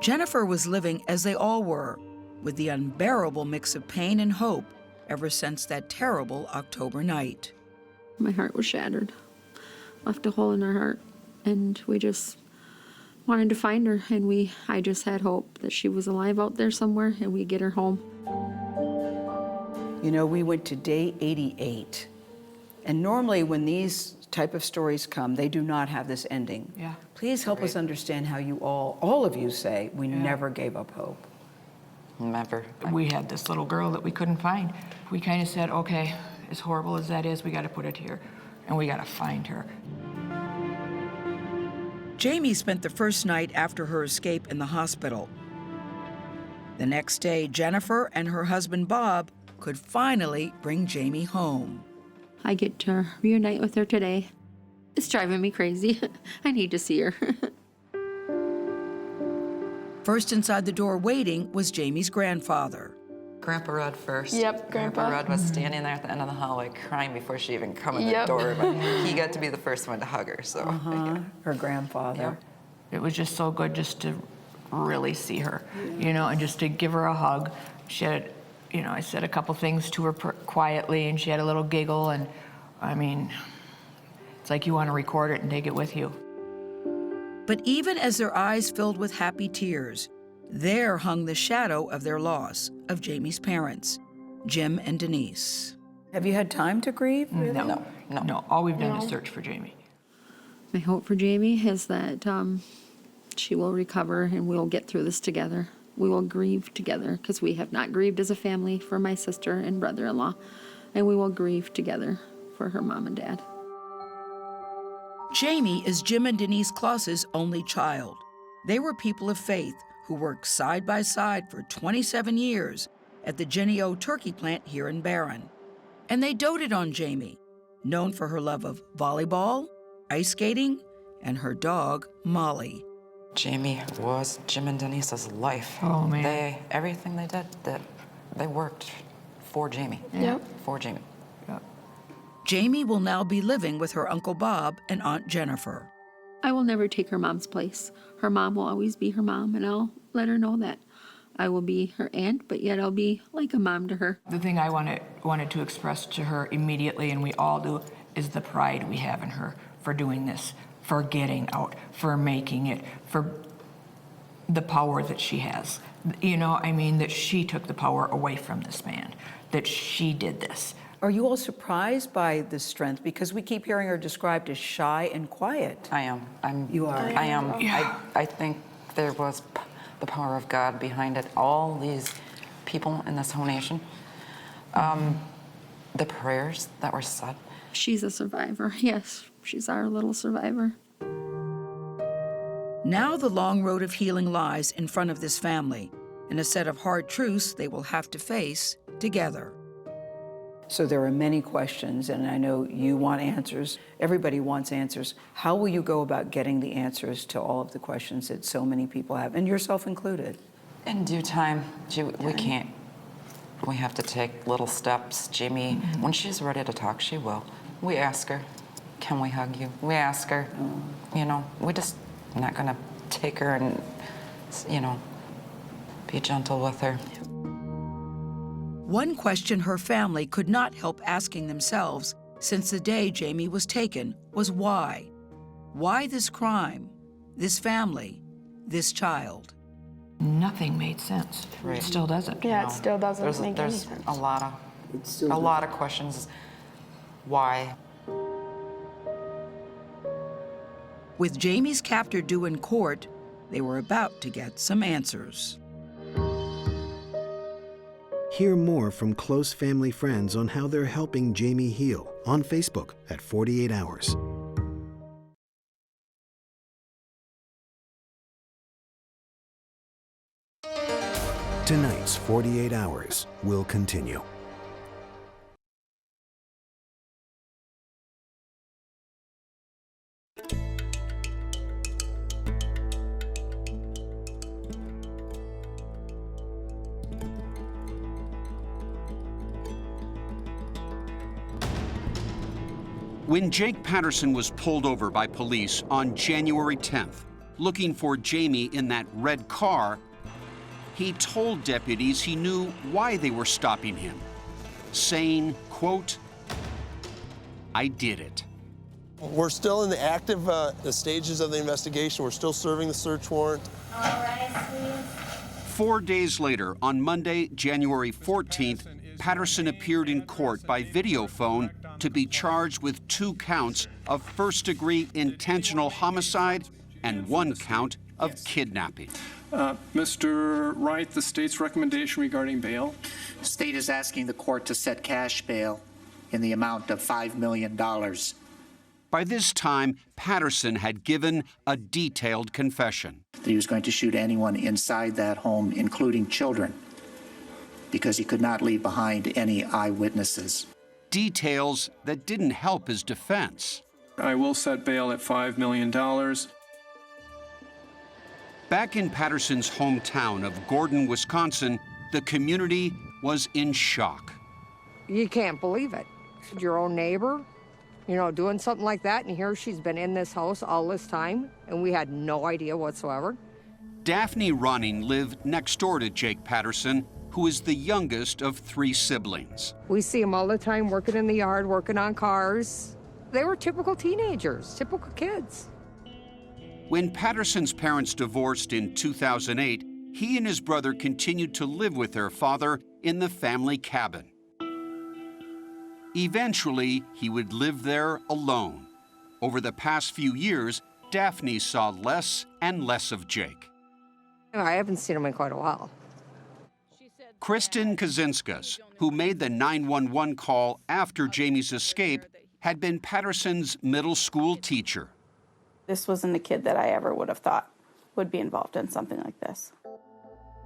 Jennifer was living as they all were, with the unbearable mix of pain and hope ever since that terrible October night. My heart was shattered, left a hole in our heart, and we just wanted to find her, and I just had hope that she was alive out there somewhere and we'd get her home. You know, we went to day 88, and normally when these type of stories come, they do not have this ending. Yeah. Please help us understand how you all of you say, we never gave up hope. Never. We had this little girl that we couldn't find. We kind of said, okay, as horrible as that is, we got to put it here, and we got to find her. Jayme spent the first night after her escape in the hospital. The next day, Jennifer and her husband Bob could finally bring Jayme home. I get to reunite with her today. It's driving me crazy. I need to see her. First inside the door waiting was Jayme's grandfather. Grandpa Rudd first. Yep, Grandpa. Rudd was standing there at the end of the hallway crying before she even come in the door, but he got to be the first one to hug her, so. Her grandfather. Yep. It was just so good just to really see her, and just to give her a hug. She had, I said a couple things to her quietly, and she had a little giggle, and I mean, it's like you want to record it and take it with you. But even as their eyes filled with happy tears, There hung the shadow of their loss of Jayme's parents, Jim and Denise. Have you had time to grieve? Really? No. All we've done is search for Jayme. My hope for Jayme is that she will recover and we'll get through this together. We will grieve together because we have not grieved as a family for my sister and brother-in-law, and we will grieve together for her mom and dad. Jayme is Jim and Denise Closs's only child. They were people of faith who worked side by side for 27 years at the Jennie-O turkey plant here in Barron. And they doted on Jayme, known for her love of volleyball, ice skating, and her dog, Molly. Jayme was Jim and Denise's life. Oh, man. Everything they did, they worked for Jayme. Yep. For Jayme. Jayme will now be living with her Uncle Bob and Aunt Jennifer. I will never take her mom's place. Her mom will always be her mom, and I'll let her know that. I will be her aunt, but yet I'll be like a mom to her. The thing I wanted to express to her immediately, and we all do, is the pride we have in her for doing this, for getting out, for making it, for the power that she has. You know, I mean, that she took the power away from this man, that she did this. Are you all surprised by the strength? Because we keep hearing her described as shy and quiet. I am. You are? I am. Yeah. I think there was the power of God behind it. All these people in this whole nation, the prayers that were said. She's a survivor. Yes, she's our little survivor. Now the long road of healing lies in front of this family, and a set of hard truths they will have to face together. So there are many questions, and I know you want answers. Everybody wants answers. How will you go about getting the answers to all of the questions that so many people have, and yourself included? In due time, we can't. We have to take little steps. Jayme, when she's ready to talk, she will. We ask her, can we hug you? We ask her, you know, we're just not gonna take her and, you know, be gentle with her. One question her family could not help asking themselves since the day Jayme was taken was why? Why this crime, this family, this child? Nothing made sense. Right. It still doesn't. Yeah, it still doesn't make any There's sense. a lot of questions. Why? With Jayme's captor due in court, they were about to get some answers. Hear more from close family friends on how they're helping Jayme heal on Facebook at 48 Hours. Tonight's 48 Hours will continue. When Jake Patterson was pulled over by police on January 10th, looking for Jayme in that red car, he told deputies he knew why they were stopping him, saying, quote, "I did it." We're still in the active the stages of the investigation. We're still serving the search warrant. 4 days later, on Monday, January 14th, Patterson appeared in court by video phone to be charged with 2 counts of first-degree intentional homicide and 1 count of kidnapping. Mr. Wright, the state's recommendation regarding bail? The state is asking the court to set cash bail in the amount of $5 million. By this time, Patterson had given a detailed confession. That he was going to shoot anyone inside that home, including children, because he could not leave behind any eyewitnesses. Details that didn't help his defense. I will set bail at $5 million. Back in Patterson's hometown of Gordon, Wisconsin, the community was in shock. You can't believe it. Your own neighbor, you know, doing something like that, and here she's been in this house all this time, and we had no idea whatsoever. Daphne Ronning lived next door to Jake Patterson, who is the youngest of 3 siblings. We see them all the time working in the yard, working on cars. They were typical teenagers, typical kids. When Patterson's parents divorced in 2008, he and his brother continued to live with their father in the family cabin. Eventually, he would live there alone. Over the past few years, Daphne saw less and less of Jake. I haven't seen him in quite a while. Kristen Kazinskas, who made the 911 call after Jayme's escape, had been Patterson's middle school teacher. This wasn't a kid that I ever would have thought would be involved in something like this.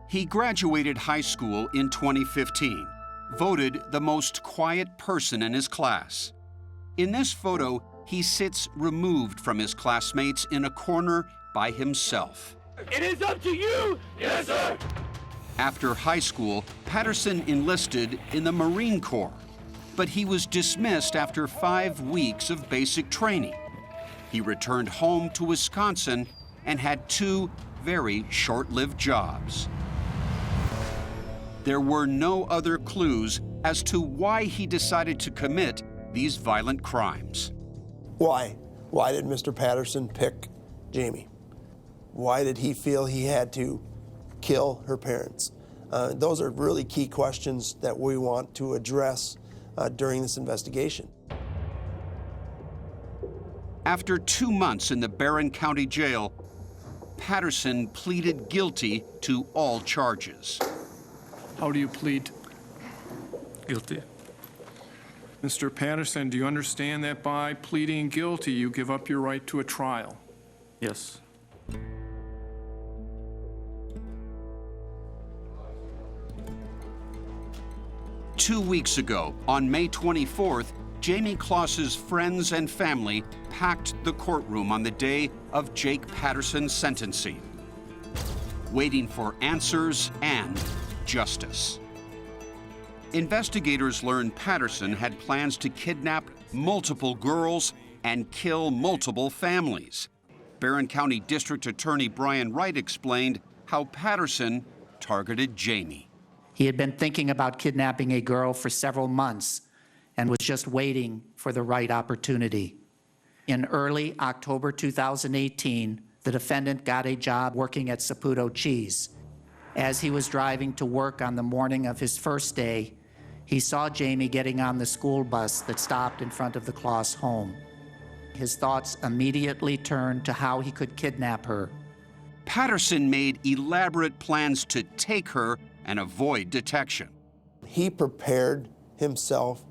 He graduated high school in 2015, voted the most quiet person in his class. In this photo, he sits removed from his classmates in a corner by himself. It is up to you! Yes, sir! After high school, Patterson enlisted in the Marine Corps, but he was dismissed after 5 weeks of basic training. He returned home to Wisconsin and had 2 very short-lived jobs. There were no other clues as to why he decided to commit these violent crimes. Why? Why did Mr. Patterson pick Jayme? Why did he feel he had to kill her parents? Those are really key questions that we want to address during this investigation. After 2 months in the Barron County Jail, Patterson pleaded guilty to all charges. How do you plead? Guilty. Mr. Patterson, do you understand that by pleading guilty, you give up your right to a trial? Yes. Two weeks ago, on May 24th, Jayme Closs's friends and family packed the courtroom on the day of Jake Patterson's sentencing, waiting for answers and justice. Investigators learned Patterson had plans to kidnap multiple girls and kill multiple families. Barron County District Attorney Brian Wright explained how Patterson targeted Jayme. He had been thinking about kidnapping a girl for several months and was just waiting for the right opportunity. In early October 2018, the defendant got a job working at Saputo Cheese. As he was driving to work on the morning of his first day, he saw Jayme getting on the school bus that stopped in front of the Closs home. His thoughts immediately turned to how he could kidnap her. Patterson made elaborate plans to take her and avoid detection. He prepared himself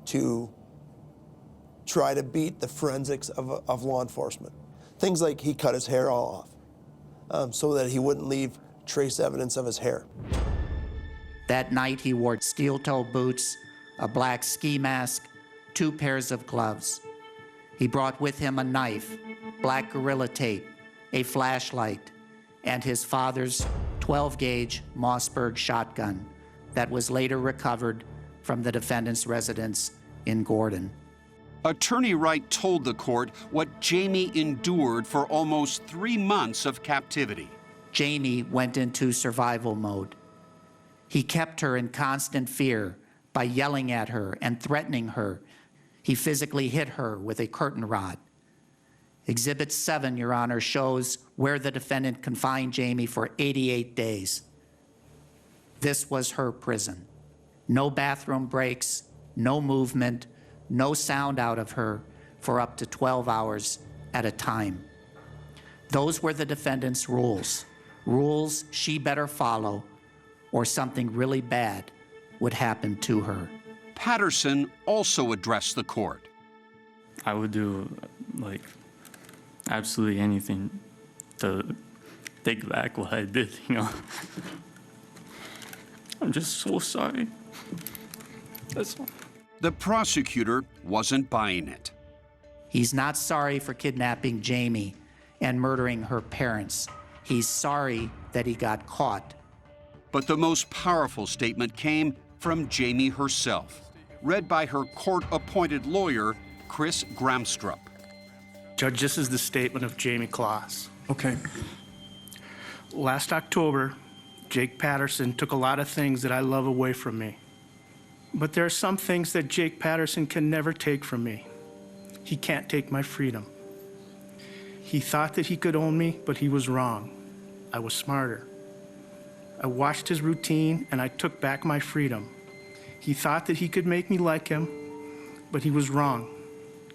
to try to beat the forensics of law enforcement. Things like he cut his hair all off so that he wouldn't leave trace evidence of his hair. That night, he wore steel-toe boots, a black ski mask, 2 pairs of gloves. He brought with him a knife, black Gorilla Tape, a flashlight, and his father's 12-gauge Mossberg shotgun that was later recovered from the defendant's residence in Gordon. Attorney Wright told the court what Jayme endured for almost 3 months of captivity. Jayme went into survival mode. He kept her in constant fear by yelling at her and threatening her. He physically hit her with a curtain rod. Exhibit 7, Your Honor, shows where the defendant confined Jayme for 88 days. This was her prison. No bathroom breaks, no movement, no sound out of her for up to 12 hours at a time. Those were the defendant's rules, rules she better follow, or something really bad would happen to her. Patterson also addressed the court. I would do, absolutely anything to take back what I did, I'm just so sorry. That's all. The prosecutor wasn't buying it. He's not sorry for kidnapping Jayme and murdering her parents. He's sorry that he got caught. But the most powerful statement came from Jayme herself, read by her court-appointed lawyer, Chris Gramstrup. Judge, this is the statement of Jayme Closs. Okay. Last October, Jake Patterson took a lot of things that I love away from me. But there are some things that Jake Patterson can never take from me. He can't take my freedom. He thought that he could own me, but he was wrong. I was smarter. I watched his routine and I took back my freedom. He thought that he could make me like him, but he was wrong.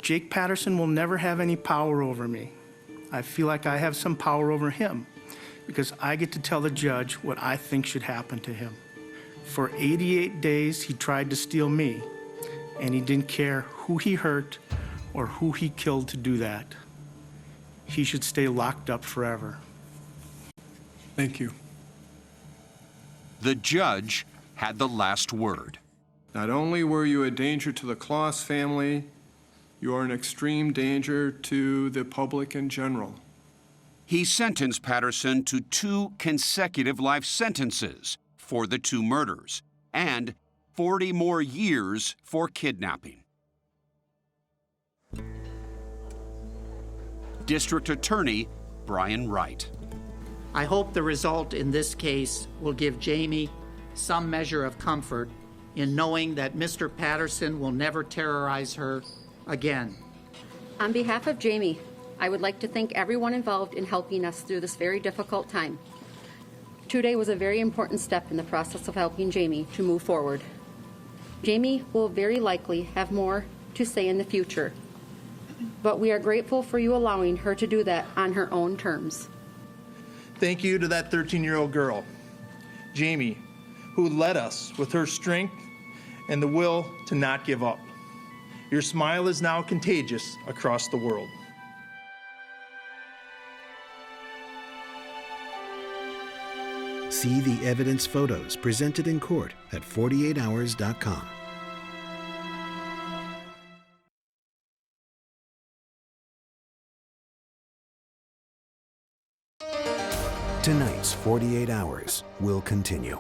Jake Patterson will never have any power over me. I feel like I have some power over him because I get to tell the judge what I think should happen to him. For 88 days, he tried to steal me, and he didn't care who he hurt or who he killed to do that. He should stay locked up forever. Thank you. The judge had the last word. Not only were you a danger to the Closs family, you are an extreme danger to the public in general. He sentenced Patterson to 2 consecutive life sentences for the 2 murders and 40 more years for kidnapping. District Attorney Brian Wright. I hope the result in this case will give Jayme some measure of comfort in knowing that Mr. Patterson will never terrorize her again. On behalf of Jayme, I would like to thank everyone involved in helping us through this very difficult time. Today was a very important step in the process of helping Jayme to move forward. Jayme will very likely have more to say in the future, but we are grateful for you allowing her to do that on her own terms. Thank you to that 13-year-old girl, Jayme, who led us with her strength and the will to not give up. Your smile is now contagious across the world. See the evidence photos presented in court at 48hours.com. Tonight's 48 Hours will continue.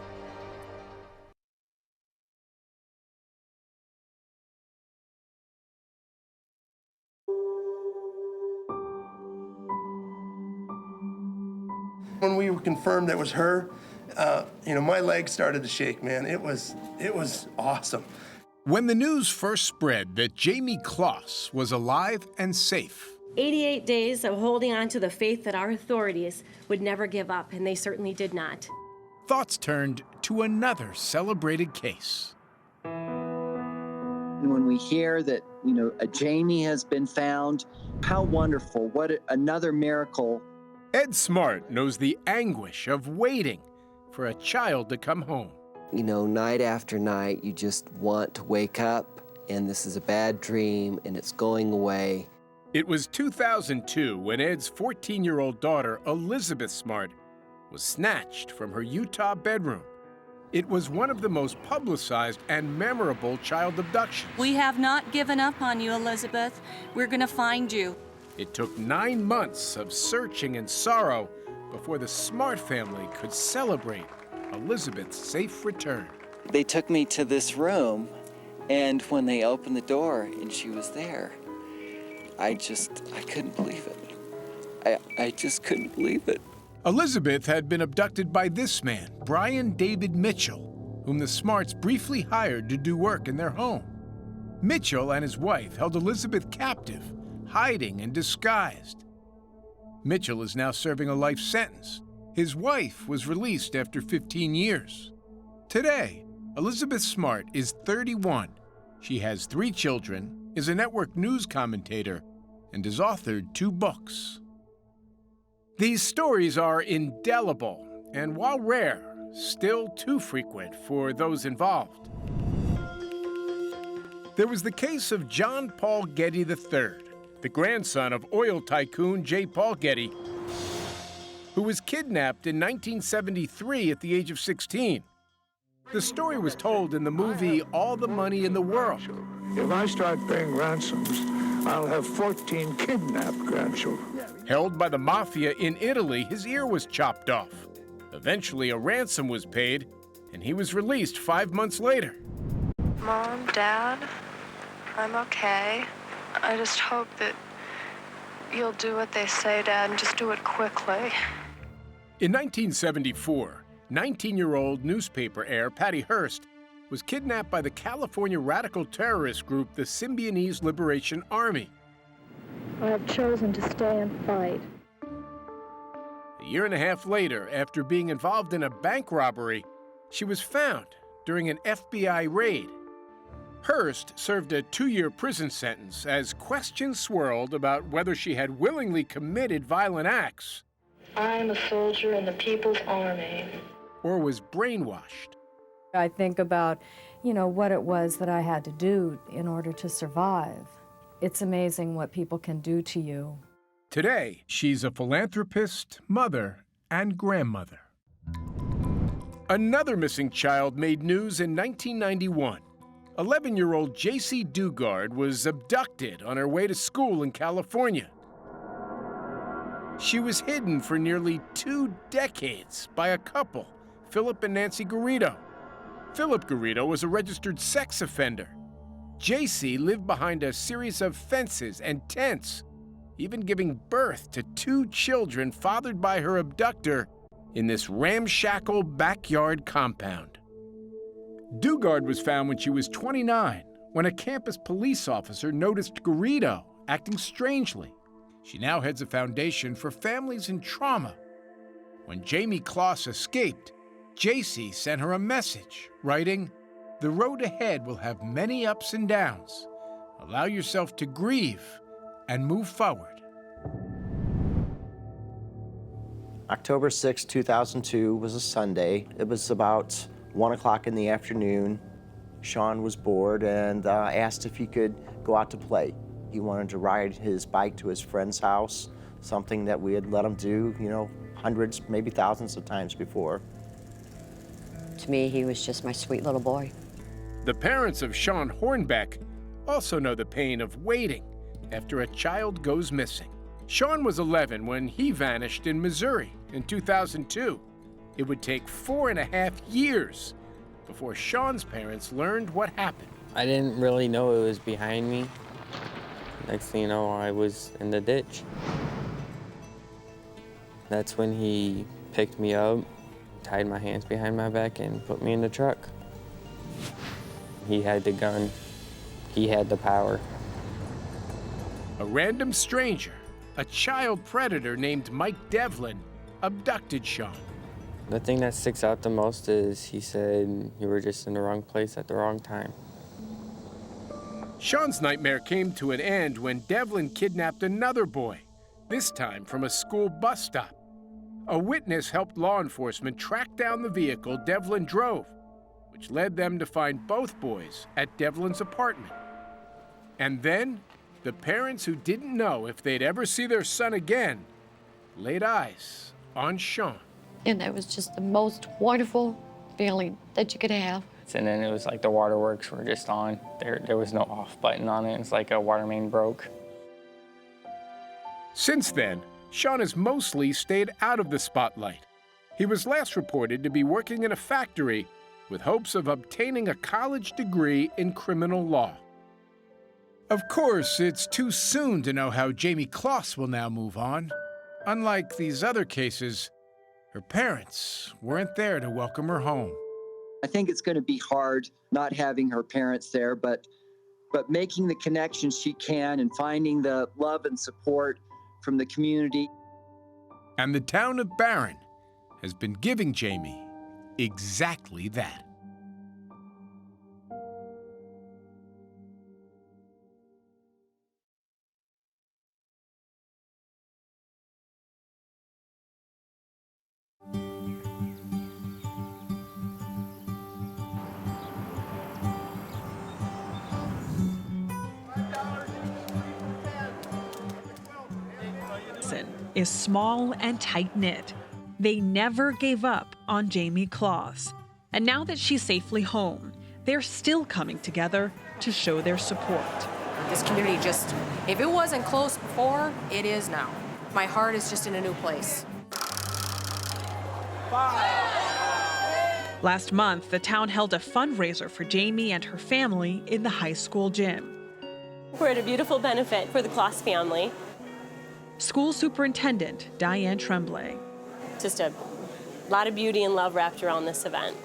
When we were confirmed it was her, my legs started to shake, man. It was awesome. When the news first spread that Jayme Closs was alive and safe, 88 days of holding on to the faith that our authorities would never give up, and they certainly did not. thoughts turned to another celebrated case. And when we hear that, a Jayme has been found, how wonderful, another miracle. Ed Smart knows the anguish of waiting for a child to come home. Night after night, you just want to wake up, and this is a bad dream, and it's going away. It was 2002 when Ed's 14-year-old daughter, Elizabeth Smart, was snatched from her Utah bedroom. It was one of the most publicized and memorable child abductions. We have not given up on you, Elizabeth. We're going to find you. It took 9 months of searching and sorrow before the Smart family could celebrate Elizabeth's safe return. They took me to this room, and when they opened the door and she was there, I couldn't believe it. I just couldn't believe it. Elizabeth had been abducted by this man, Brian David Mitchell, whom the Smarts briefly hired to do work in their home. Mitchell and his wife held Elizabeth captive, hiding and disguised. Mitchell is now serving a life sentence. His wife was released after 15 years. Today, Elizabeth Smart is 31. She has 3 children, is a network news commentator, and has authored 2 books. These stories are indelible, and while rare, still too frequent for those involved. There was the case of John Paul Getty III, the grandson of oil tycoon J. Paul Getty, who was kidnapped in 1973 at the age of 16. The story was told in the movie All the Money in the World. If I start paying ransoms, I'll have 14 kidnapped grandchildren. Held by the mafia in Italy, his ear was chopped off. Eventually, a ransom was paid, and he was released 5 months later. Mom, Dad, I'm okay. I just hope that you'll do what they say, Dad, and just do it quickly. In 1974, 19-year-old newspaper heir Patty Hearst was kidnapped by the California radical terrorist group, the Symbionese Liberation Army. I have chosen to stay and fight. A year and a half later, after being involved in a bank robbery, she was found during an FBI raid. Hurst served a 2-year prison sentence as questions swirled about whether she had willingly committed violent acts. I'm a soldier in the People's Army. Or was brainwashed. I think about, what it was that I had to do in order to survive. It's amazing what people can do to you. Today, she's a philanthropist, mother, and grandmother. Another missing child made news in 1991. 11-year-old J.C. Dugard was abducted on her way to school in California. She was hidden for nearly 2 decades by a couple, Philip and Nancy Garrido. Philip Garrido was a registered sex offender. J.C. lived behind a series of fences and tents, even giving birth to 2 children fathered by her abductor in this ramshackle backyard compound. Dugard was found when she was 29, when a campus police officer noticed Garrido acting strangely. She now heads a foundation for families in trauma. When Jayme Closs escaped, J.C. sent her a message, writing, "The road ahead will have many ups and downs. Allow yourself to grieve and move forward." October 6, 2002 was a Sunday. It was about 1 o'clock in the afternoon. Sean was bored and asked if he could go out to play. He wanted to ride his bike to his friend's house, something that we had let him do, hundreds, maybe thousands of times before. To me, he was just my sweet little boy. The parents of Sean Hornbeck also know the pain of waiting after a child goes missing. Sean was 11 when he vanished in Missouri in 2002. It would take 4.5 years before Sean's parents learned what happened. I didn't really know it was behind me. Next thing you know, I was in the ditch. That's when he picked me up, tied my hands behind my back, and put me in the truck. He had the gun. He had the power. A random stranger, a child predator named Mike Devlin, abducted Sean. The thing that sticks out the most is he said, "You were just in the wrong place at the wrong time." Sean's nightmare came to an end when Devlin kidnapped another boy, this time from a school bus stop. A witness helped law enforcement track down the vehicle Devlin drove, which led them to find both boys at Devlin's apartment. And then, the parents who didn't know if they'd ever see their son again laid eyes on Sean. And that was just the most wonderful feeling that you could have. And then it was like the waterworks were just on. There was no off button on it. It's like a water main broke. Since then, Sean has mostly stayed out of the spotlight. He was last reported to be working in a factory with hopes of obtaining a college degree in criminal law. Of course, it's too soon to know how Jayme Closs will now move on. Unlike these other cases, her parents weren't there to welcome her home. I think it's going to be hard not having her parents there, but making the connections she can and finding the love and support from the community. And the town of Barron has been giving Jayme exactly that. Is small and tight-knit. They never gave up on Jayme Closs. And now that she's safely home, they're still coming together to show their support. This community just, if it wasn't close before, it is now. My heart is just in a new place. Last month, the town held a fundraiser for Jayme and her family in the high school gym. We're at a beautiful benefit for the Closs family. School Superintendent Diane Tremblay. Just a lot of beauty and love wrapped around this event.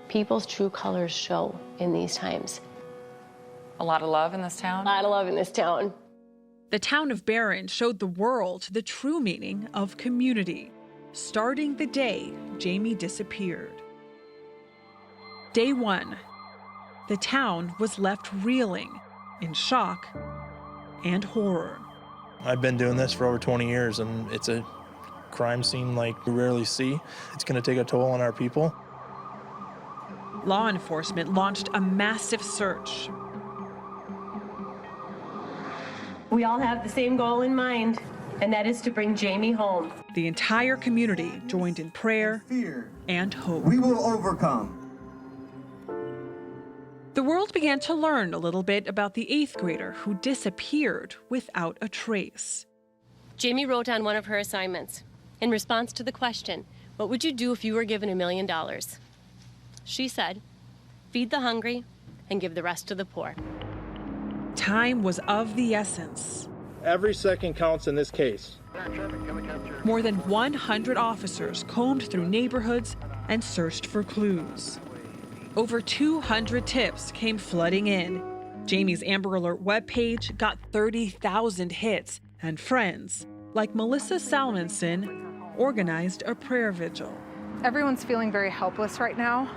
People's true colors show in these times. A lot of love in this town? A lot of love in this town. The town of Barron showed the world the true meaning of community. starting the day Jayme disappeared. Day 1. The town was left reeling in shock and horror. I've been doing this for over 20 years, and it's a crime scene like we rarely see. It's going to take a toll on our people. Law enforcement launched a massive search. We all have the same goal in mind, and that is to bring Jayme home. The entire community joined in prayer and hope. We will overcome. The world began to learn a little bit about the 8th grader who disappeared without a trace. Jayme wrote on one of her assignments, in response to the question, what would you do if you were given $1 million? She said, feed the hungry and give the rest to the poor. Time was of the essence. Every second counts in this case. More than 100 officers combed through neighborhoods and searched for clues. Over 200 tips came flooding in. Jayme's Amber Alert webpage got 30,000 hits, and friends, like Melissa Salmonson, organized a prayer vigil. Everyone's feeling very helpless right now,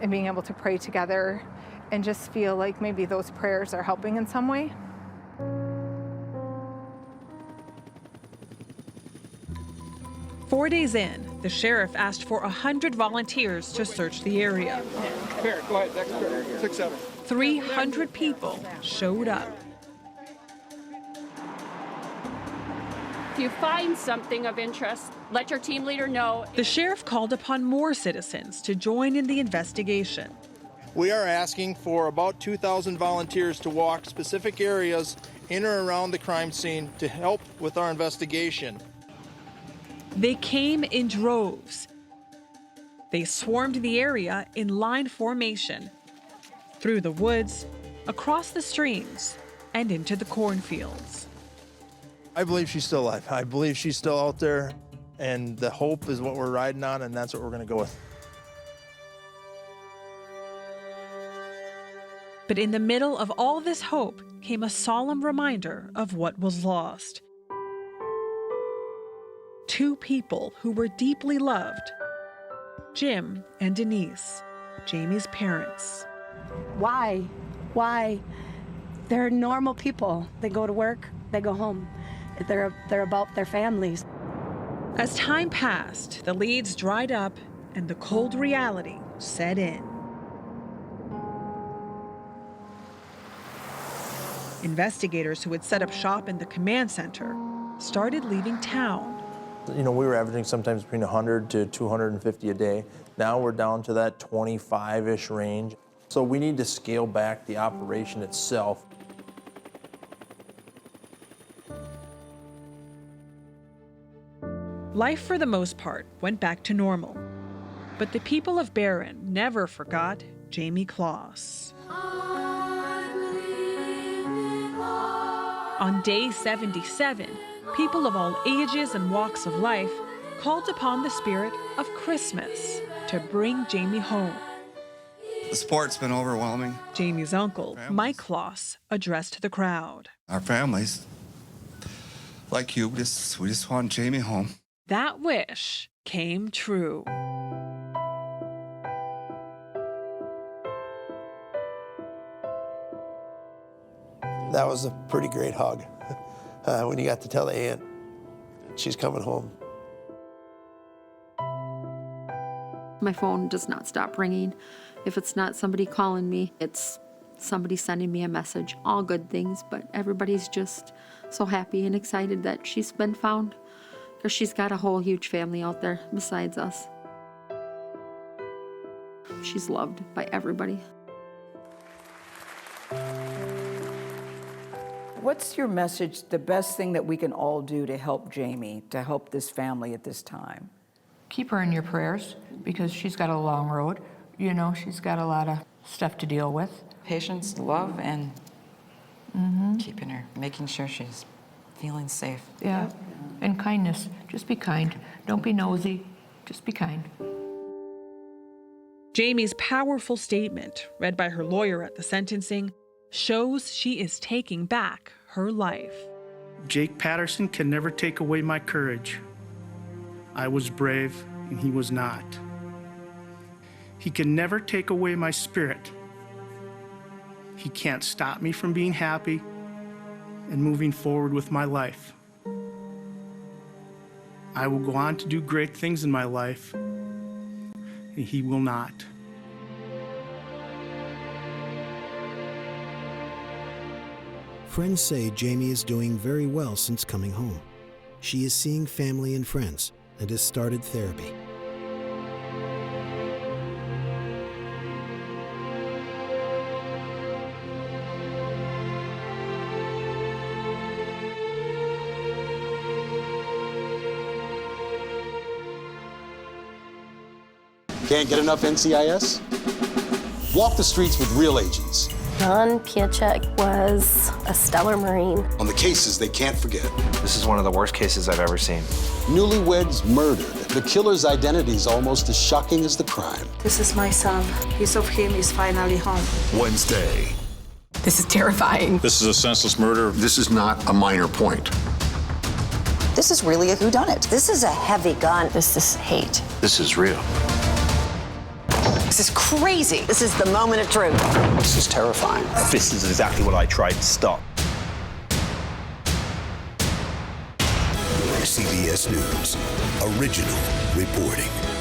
and being able to pray together and just feel like maybe those prayers are helping in some way. Four days in, the sheriff asked for 100 volunteers to search the area. Here, go ahead, next turn. 6, 7. 300 people showed up. If you find something of interest, let your team leader know. The sheriff called upon more citizens to join in the investigation. We are asking for about 2,000 volunteers to walk specific areas in or around the crime scene to help with our investigation. They came in droves. They swarmed the area in line formation, through the woods, across the streams, and into the cornfields. I believe she's still alive. I believe she's still out there, and the hope is what we're riding on, and that's what we're going to go with. But in the middle of all this hope came a solemn reminder of what was lost. 2 people who were deeply loved, Jim and Denise, Jayme's parents. Why? They're normal people. They go to work, they go home. They're about their families. As time passed, the leads dried up and the cold reality set in. Investigators who had set up shop in the command center started leaving town. You know, we were averaging sometimes between 100 to 250 a day. Now we're down to that 25-ish range. So we need to scale back the operation itself. Life, for the most part, went back to normal. But the people of Barron never forgot Jayme Closs. On day 77, people of all ages and walks of life called upon the spirit of Christmas to bring Jayme home. The support's been overwhelming. Jayme's uncle, Mike Closs, addressed the crowd. Our families, like you, we just want Jayme home. That wish came true. That was a pretty great hug when you got to tell the aunt she's coming home. My phone does not stop ringing. If it's not somebody calling me, it's somebody sending me a message. All good things, but everybody's just so happy and excited that she's been found, because she's got a whole huge family out there besides us. She's loved by everybody. What's your message, the best thing that we can all do to help Jayme, to help this family at this time? Keep her in your prayers, because she's got a long road. You know, she's got a lot of stuff to deal with. Patience, love, and keeping her, making sure she's feeling safe. Yeah, and kindness. Just be kind. Don't be nosy. Just be kind. Jayme's powerful statement, read by her lawyer at the sentencing, shows she is taking back her life. Jake Patterson can never take away my courage. I was brave and he was not. He can never take away my spirit. He can't stop me from being happy and moving forward with my life. I will go on to do great things in my life, and he will not. Friends say Jayme is doing very well since coming home. She is seeing family and friends and has started therapy. Can't get enough NCIS? Walk the streets with real agents. Don Piacek was a stellar Marine. On the cases they can't forget. This is one of the worst cases I've ever seen. Newlyweds murdered. The killer's identity is almost as shocking as the crime. This is my son. Piece of him is finally home. Wednesday. This is terrifying. This is a senseless murder. This is not a minor point. This is really a whodunit. This is a heavy gun. This is hate. This is real. This is crazy. This is the moment of truth. This is terrifying. This is exactly what I tried to stop. CBS News, original reporting.